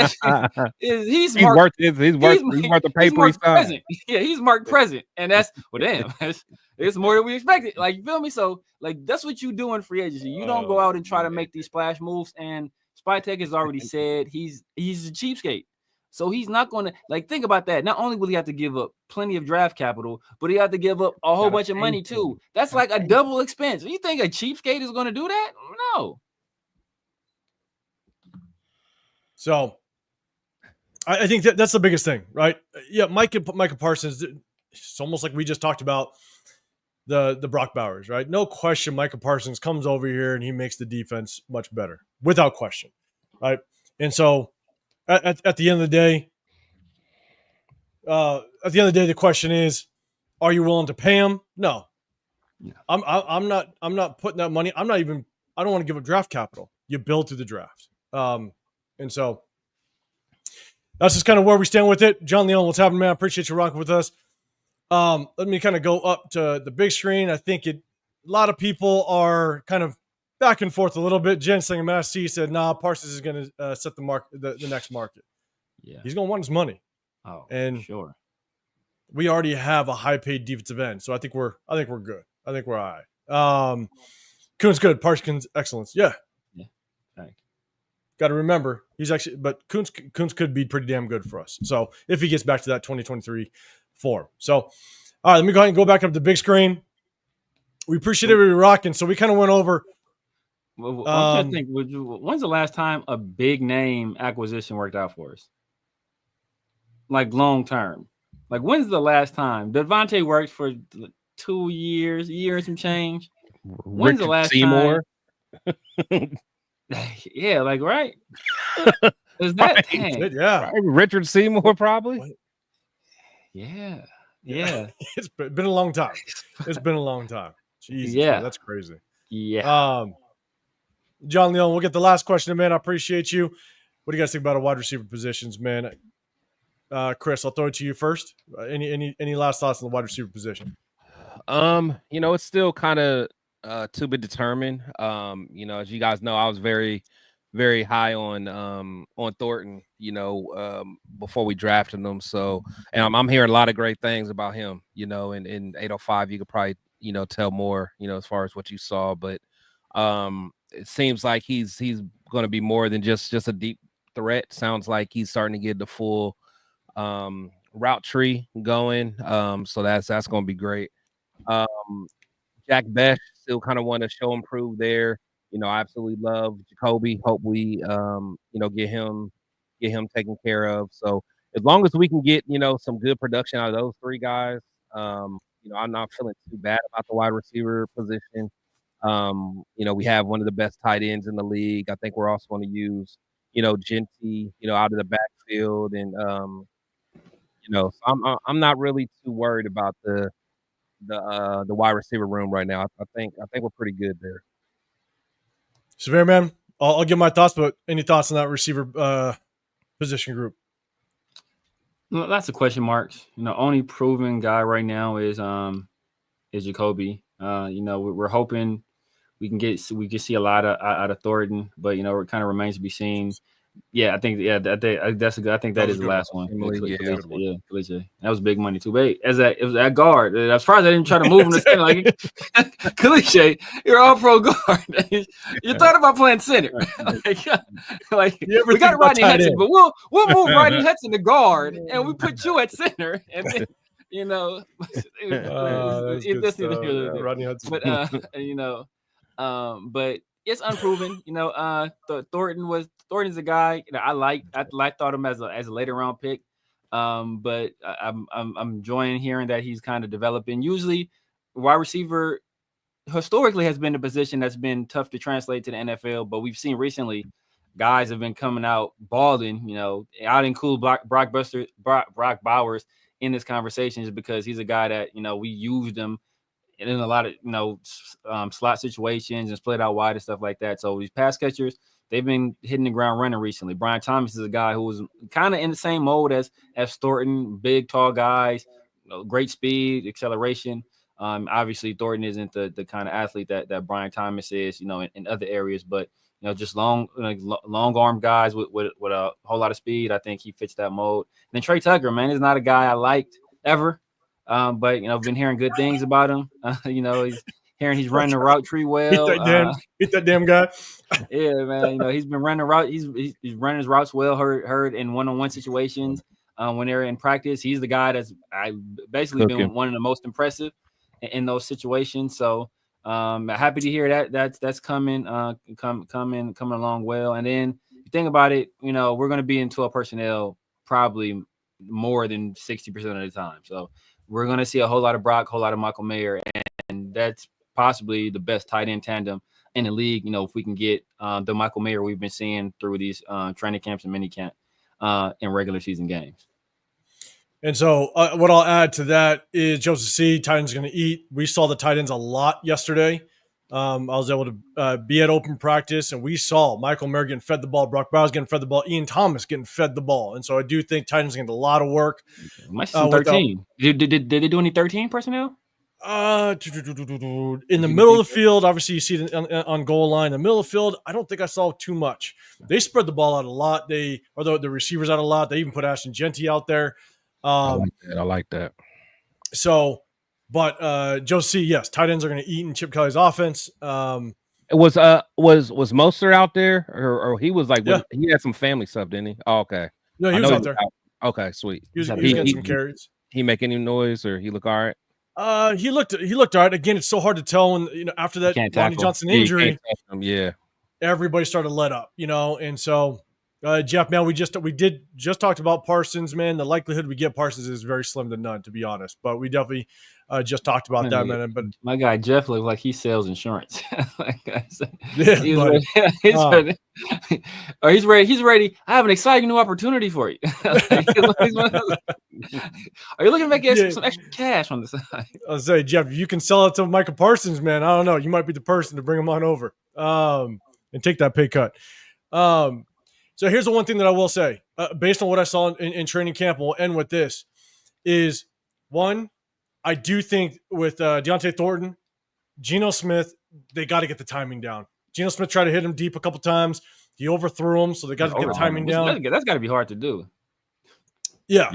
he's worth the paper he's present. Yeah, he's marked present, and that's it's more than we expected. Like, you feel me? So, like, that's what you do in free agency. You don't go out and try to make these splash moves. And Spytek has already said he's a cheapskate. So he's not going to, like, think about that. Not only will he have to give up plenty of draft capital, but he have to give up a whole bunch of money too. That's like a double expense. You think a cheapskate is going to do that? No. So I think that's the biggest thing, right? Yeah, Micah Parsons, it's almost like we just talked about the Brock Bowers, right? No question, Micah Parsons comes over here and he makes the defense much better, without question, right? And so at the end of the day, the question is, are you willing to pay him? No. Yeah. I'm not putting that money. I don't want to give up draft capital. You build through the draft. And so that's just kind of where we stand with it. John Leon, what's happening, man? I appreciate you rocking with us. Let me kind of go up to the big screen. I think a lot of people are kind of back and forth a little bit. Jen saying Mass C said, nah, Parsons is going to set the next market. Yeah. He's going to want his money. Oh, and sure. We already have a high paid defensive end. So I think we're good. I think we're all right. Kuhn's good. Parsons excellence. Yeah. Yeah. Thanks. Got to remember but Kuhn's could be pretty damn good for us. So if he gets back to that 2023 form. So, all right, let me go ahead and go back up to the big screen. We appreciate everybody rocking. So we kind of went over. Well, I'm just thinking, when's the last time a big name acquisition worked out for us? Like long term. Like when's the last time? Devontae worked for 2 years, a year and some change. When's the last Seymour? time? Yeah, like right. Is that right. Yeah? Right. Richard Seymour probably. What? Yeah. It's been a long time. It's been a long time. Jesus, yeah, man, that's crazy. Yeah. John Leon, we'll get the last question, man. I appreciate you. What do you guys think about our wide receiver positions, man? Chris, I'll throw it to you first. Any last thoughts on the wide receiver position? It's still kind of to be determined. As you guys know, I was very, very high on Thornton, before we drafted him. So, and I'm hearing a lot of great things about him, in 805, you could probably, tell more, as far as what you saw, but it seems like he's going to be more than just a deep threat. Sounds like he's starting to get the full route tree going. So that's going to be great. Jack Best still kind of want to show and prove there. I absolutely love Jacoby. Hope we, get him taken care of. So as long as we can get, some good production out of those three guys, I'm not feeling too bad about the wide receiver position. We have one of the best tight ends in the league. I think we're also going to use, Genty, out of the backfield. And, so I'm not really too worried about the wide receiver room right now. I think we're pretty good there. Severe, man, I'll give my thoughts, but any thoughts on that receiver position group? Lots of question marks. Only proven guy right now is Jacoby. We're hoping we can see a lot out of Thornton, but it kind of remains to be seen. Yeah, I think that's a good. I think that is the last one. Yeah, that was big money too. But it was at guard. As far as I didn't try to move him to center, like cliche, you're all pro guard. You thought about playing center, like we got Rodney Hudson, but we'll move Rodney Hudson to guard, and we put you at center, and then Rodney Hudson. But it's unproven. Thornton's a guy I thought him as a later round pick. But I'm enjoying hearing that he's kind of developing. Usually, wide receiver historically has been a position that's been tough to translate to the NFL, but we've seen recently guys have been coming out balling. I'd include Brock Bowers in this conversation just because he's a guy that we used him in a lot of slot situations and split out wide and stuff like that. So these pass catchers, they've been hitting the ground running recently. Brian Thomas is a guy who was kind of in the same mode as Thornton, big, tall guys, great speed, acceleration. Obviously, Thornton isn't the kind of athlete that Brian Thomas is, in other areas, but just long arm guys with a whole lot of speed. I think he fits that mold. And then Trey Tucker, man, is not a guy I liked ever. But I've been hearing good things about him. He's running the route tree well. Hit that damn guy. Yeah, man. He's been running the route. He's running his routes well. Heard in one-on-one situations when they're in practice. He's the guy that's basically been one of the most impressive in those situations. So happy to hear that's coming along well. And then you think about it, we're going to be in 12 personnel probably more than 60% of the time. So we're going to see a whole lot of Brock, a whole lot of Michael Mayer, and that's possibly the best tight end tandem in the league. If we can get the Michael Mayer we've been seeing through these training camps and mini camp in regular season games. And so what I'll add to that is Joseph C. Tight end's going to eat. We saw the tight ends a lot yesterday. I was able to be at open practice, and we saw Michael Mayer getting fed the ball, Brock Bowers getting fed the ball, Ian Thomas getting fed the ball. And so I do think tight ends going to get a lot of work. Might see some 13. Did they do any 13 personnel? In the middle of the field, obviously you see it on goal line. In the middle of the field, I don't think I saw too much. They spread the ball out a lot. The receivers out a lot. They even put Ashton Genty out there. I like that. So, but Joe C, yes, tight ends are going to eat in Chip Kelly's offense. Was Mostert out there, or he was like he had some family stuff, didn't he? Oh, okay. No, he was out there. Okay, sweet. He was getting some carries. He make any noise, or he look all right? He looked all right. Again, it's so hard to tell when after that Lonnie Johnson injury, everybody started to let up, and so. Jeff, man, we did just talked about Parsons, man. The likelihood we get Parsons is very slim to none, to be honest. But we definitely just talked about that, man. But my guy Jeff looks like he sells insurance. He's ready. He's ready. I have an exciting new opportunity for you. Are you looking to make some extra cash on the side? I'll say, Jeff, if you can sell it to Micah Parsons, man, I don't know. You might be the person to bring him on over and take that pay cut. So here's the one thing that I will say, based on what I saw in training camp, and we'll end with this, is one, I do think with Deontay Thornton, Geno Smith, they got to get the timing down. Geno Smith tried to hit him deep a couple times. He overthrew him, so they got to get the timing down. That's got to be hard to do. Yeah.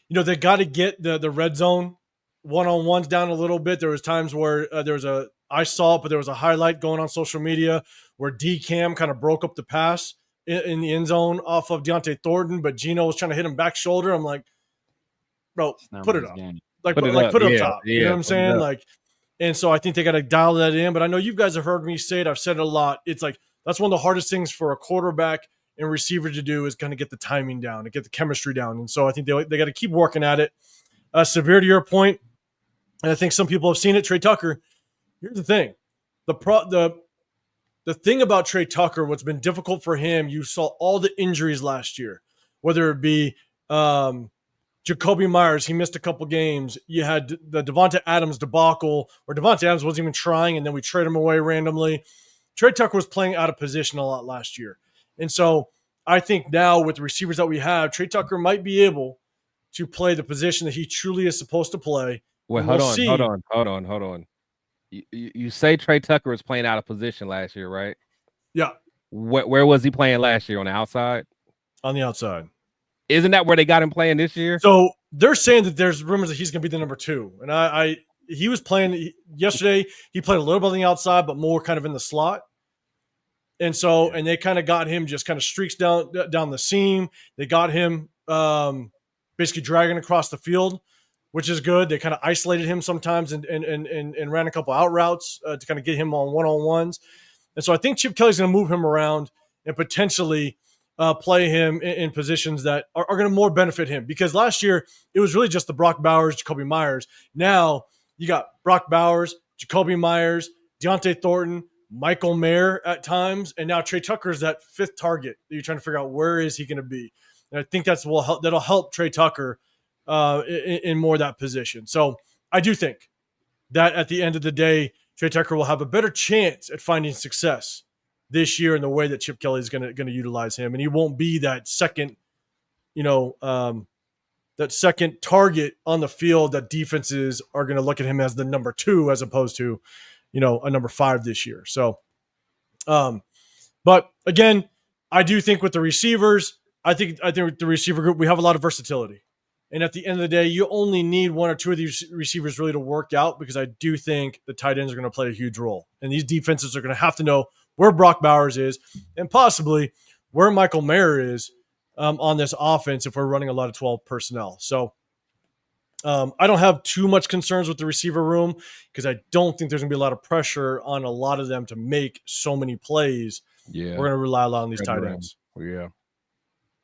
They got to get the red zone one-on-ones down a little bit. There was times where I saw it, but there was a highlight going on social media where D-Cam kind of broke up the pass in the end zone off of Deontay Thornton, but Geno was trying to hit him back shoulder. I'm like, bro, put it up. Put it up top. You know what I'm saying? And so I think they got to dial that in. But I know you guys have heard me say it. I've said it a lot. It's like that's one of the hardest things for a quarterback and receiver to do is kind of get the timing down and get the chemistry down. And so I think they got to keep working at it. Severe to your point, and I think some people have seen it, Trey Tucker. Here's the thing. The thing about Trey Tucker, what's been difficult for him, you saw all the injuries last year, whether it be Jacoby Myers, he missed a couple games. You had the Devonta Adams debacle, where Devonta Adams wasn't even trying, and then we trade him away randomly. Trey Tucker was playing out of position a lot last year. And so I think now with the receivers that we have, Trey Tucker might be able to play the position that he truly is supposed to play. Wait, hold on. You say Trey Tucker was playing out of position last year, right? Yeah. Where was he playing last year? On the outside? On the outside. Isn't that where they got him playing this year? So they're saying that there's rumors that he's going to be the number 2. And he was playing yesterday. He played a little bit on the outside, but more kind of in the slot. And so, and they kind of got him just kind of streaks down the seam. They got him basically dragging across the field, which is good. They kind of isolated him sometimes and ran a couple out routes to kind of get him on one-on-ones. And so I think Chip Kelly's going to move him around and potentially play him in positions that are going to more benefit him. Because last year, it was really just the Brock Bowers, Jacoby Myers. Now you got Brock Bowers, Jacoby Myers, Deontay Thornton, Michael Mayer at times, and now Trey Tucker is that 5th target that you're trying to figure out where is he going to be. And I think that'll help Trey Tucker in more that position. So I do think that at the end of the day, Trey Tucker will have a better chance at finding success this year in the way that Chip Kelly is going to utilize him, and he won't be that second, that second target on the field that defenses are going to look at him as the number 2 as opposed to, a number 5 this year. So, but again, I do think with the receivers, I think with the receiver group, we have a lot of versatility. And at the end of the day, you only need 1 or 2 of these receivers really to work out, because I do think the tight ends are going to play a huge role. And these defenses are going to have to know where Brock Bowers is and possibly where Michael Mayer is on this offense if we're running a lot of 12 personnel. So I don't have too much concerns with the receiver room, because I don't think there's going to be a lot of pressure on a lot of them to make so many plays. Yeah, we're going to rely a lot on these tight ends. Yeah.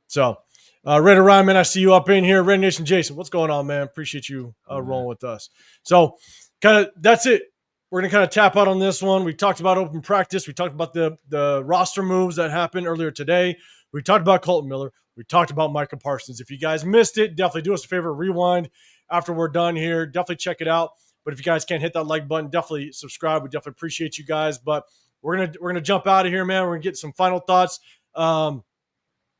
So Raider Ryman, I see you up in here. Raider Nation Jason, what's going on, man? Appreciate you rolling with us. So kind of that's it. We're going to kind of tap out on this one. We talked about open practice. We talked about the roster moves that happened earlier today. We talked about Colton Miller. We talked about Micah Parsons. If you guys missed it, definitely do us a favor, rewind after we're done here. Definitely check it out. But if you guys can't hit that like button, definitely subscribe. We definitely appreciate you guys. But we're gonna jump out of here, man. We're gonna get some final thoughts and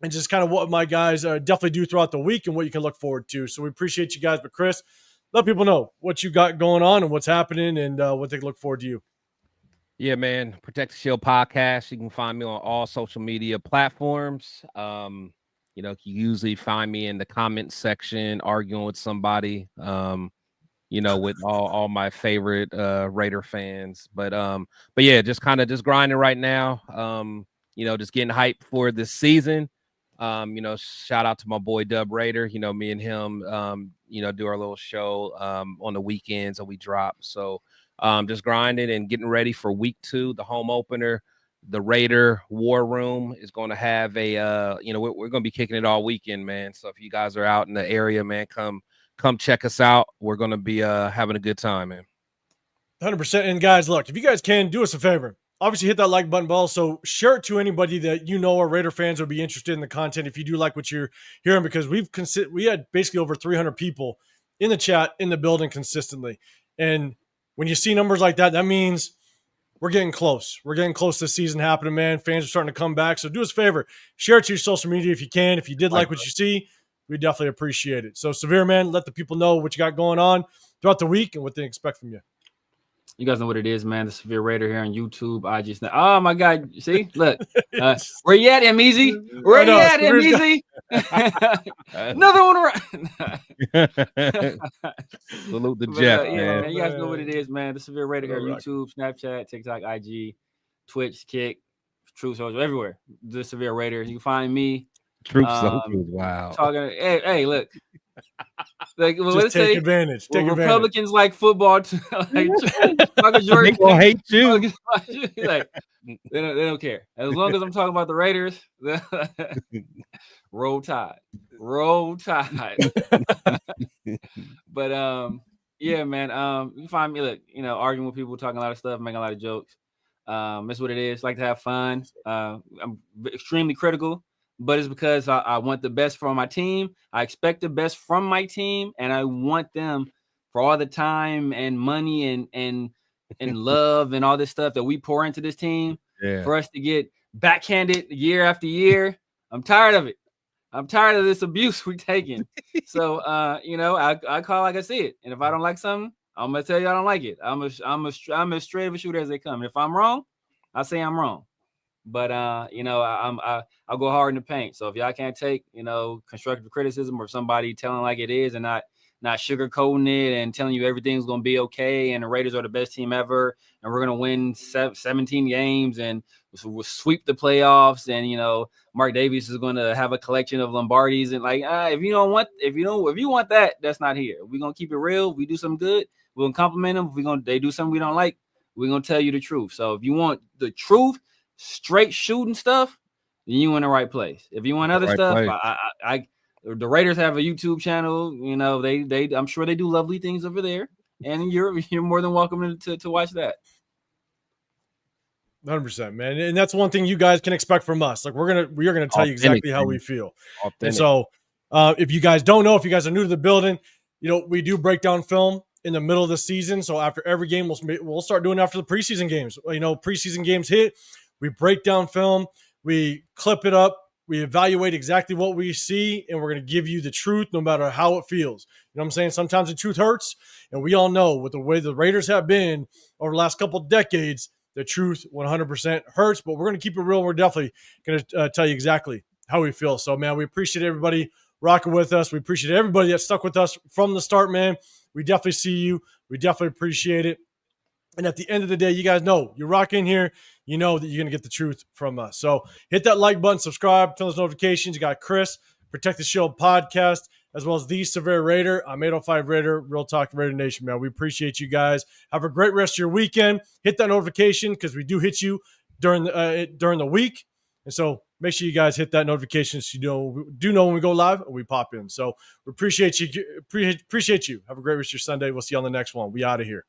just kind of what my guys definitely do throughout the week and what you can look forward to. So we appreciate you guys. But Chris, let people know what you got going on and what's happening and what they can look forward to you. Yeah, man. Protect the Shield podcast. You can find me on all social media platforms. You know, you usually find me in the comments section arguing with somebody. You know, with all my favorite Raider fans. But yeah, just grinding right now. You know, just getting hyped for this season. You know, shout out to my boy Dub Raider. You know, me and him you know, do our little show on the weekends that we drop. So just grinding and getting ready for week 2, the home opener. The Raider War Room is going to have a you know, we're going to be kicking it all weekend, man. So if you guys are out in the area, man, come check us out. We're going to be having a good time, man. 100%. And guys, look, if you guys can, do us a favor. Obviously, hit that like button, but also share it to anybody that you know are Raider fans would be interested in the content if you do like what you're hearing, because we had basically over 300 people in the chat, in the building consistently. And when you see numbers like that, that means we're getting close. We're getting close to the season happening, man. Fans are starting to come back. So do us a favor. Share it to your social media if you can. If you did like what you see, we definitely appreciate it. So, Severe, man, let the people know what you got going on throughout the week and what they expect from you. You guys know what it is, man. The Severe Raider here on YouTube. I just, oh my God. See, look, where you at, M-Easy? Where you at, M-Easy? Another one around. Salute the Jeff, yeah, man. You guys know what it is, man. The Severe Raider here, YouTube, Snapchat, TikTok, IG, Twitch, Kick, True Social, everywhere. The Severe Raider. You can find me. True Social. Wow. Talking. Hey, look. Like, well, let's take advantage. Republicans like football too. Like, they gonna hate you. Like, they don't care. As long as I'm talking about the Raiders, roll tide. But yeah, man. You find me, look, you know, arguing with people, talking a lot of stuff, making a lot of jokes. That's what it is. Like to have fun. I'm extremely critical. But it's because I want the best from my team. I expect the best from my team, and I want them for all the time and money and love and all this stuff that we pour into this team for us to get backhanded year after year. I'm tired of it. I'm tired of this abuse we're taking. So, you know, I call like I see it. And if I don't like something, I'm going to tell you I don't like it. I'm as straight of a shooter as they come. And if I'm wrong, I say I'm wrong. But you know, I'll go hard in the paint. So if y'all can't take, you know, constructive criticism or somebody telling like it is and not sugarcoating it and telling you everything's gonna be okay and the Raiders are the best team ever and we're gonna win 17 games and we'll sweep the playoffs and, you know, Mark Davis is gonna have a collection of Lombardis and like if you want that, that's not here. We're gonna keep it real. If we do something good, we're gonna compliment them. If they do something we don't like, we're gonna tell you the truth. So if you want the truth, straight shooting stuff, then you in the right place. If you want other stuff, the Raiders have a YouTube channel. You know, they I'm sure they do lovely things over there, and you're more than welcome to watch that. 100%, man, and that's one thing you guys can expect from us. Like we are gonna tell you exactly how we feel. And so, if you guys don't know, if you guys are new to the building, you know we do break down film in the middle of the season. So after every game, we'll start doing after the preseason games. You know, preseason games hit. We break down film, we clip it up, we evaluate exactly what we see, and we're going to give you the truth no matter how it feels. You know what I'm saying? Sometimes the truth hurts, and we all know with the way the Raiders have been over the last couple of decades, the truth 100% hurts, but we're going to keep it real. We're definitely going to tell you exactly how we feel. So, man, we appreciate everybody rocking with us. We appreciate everybody that stuck with us from the start, man. We definitely see you. We definitely appreciate it. And at the end of the day, you guys know you rock in here, you know that you're going to get the truth from us. So hit that like button, subscribe, turn those notifications. You got Chris, Protect the Shield podcast, as well as the Severe Raider. I'm 805 Raider, Real Talk Raider Nation, man. We appreciate you guys. Have a great rest of your weekend. Hit that notification because we do hit you during the week. And so make sure you guys hit that notification so you know when we go live and we pop in. So we appreciate you. Appreciate you. Have a great rest of your Sunday. We'll see you on the next one. We out of here.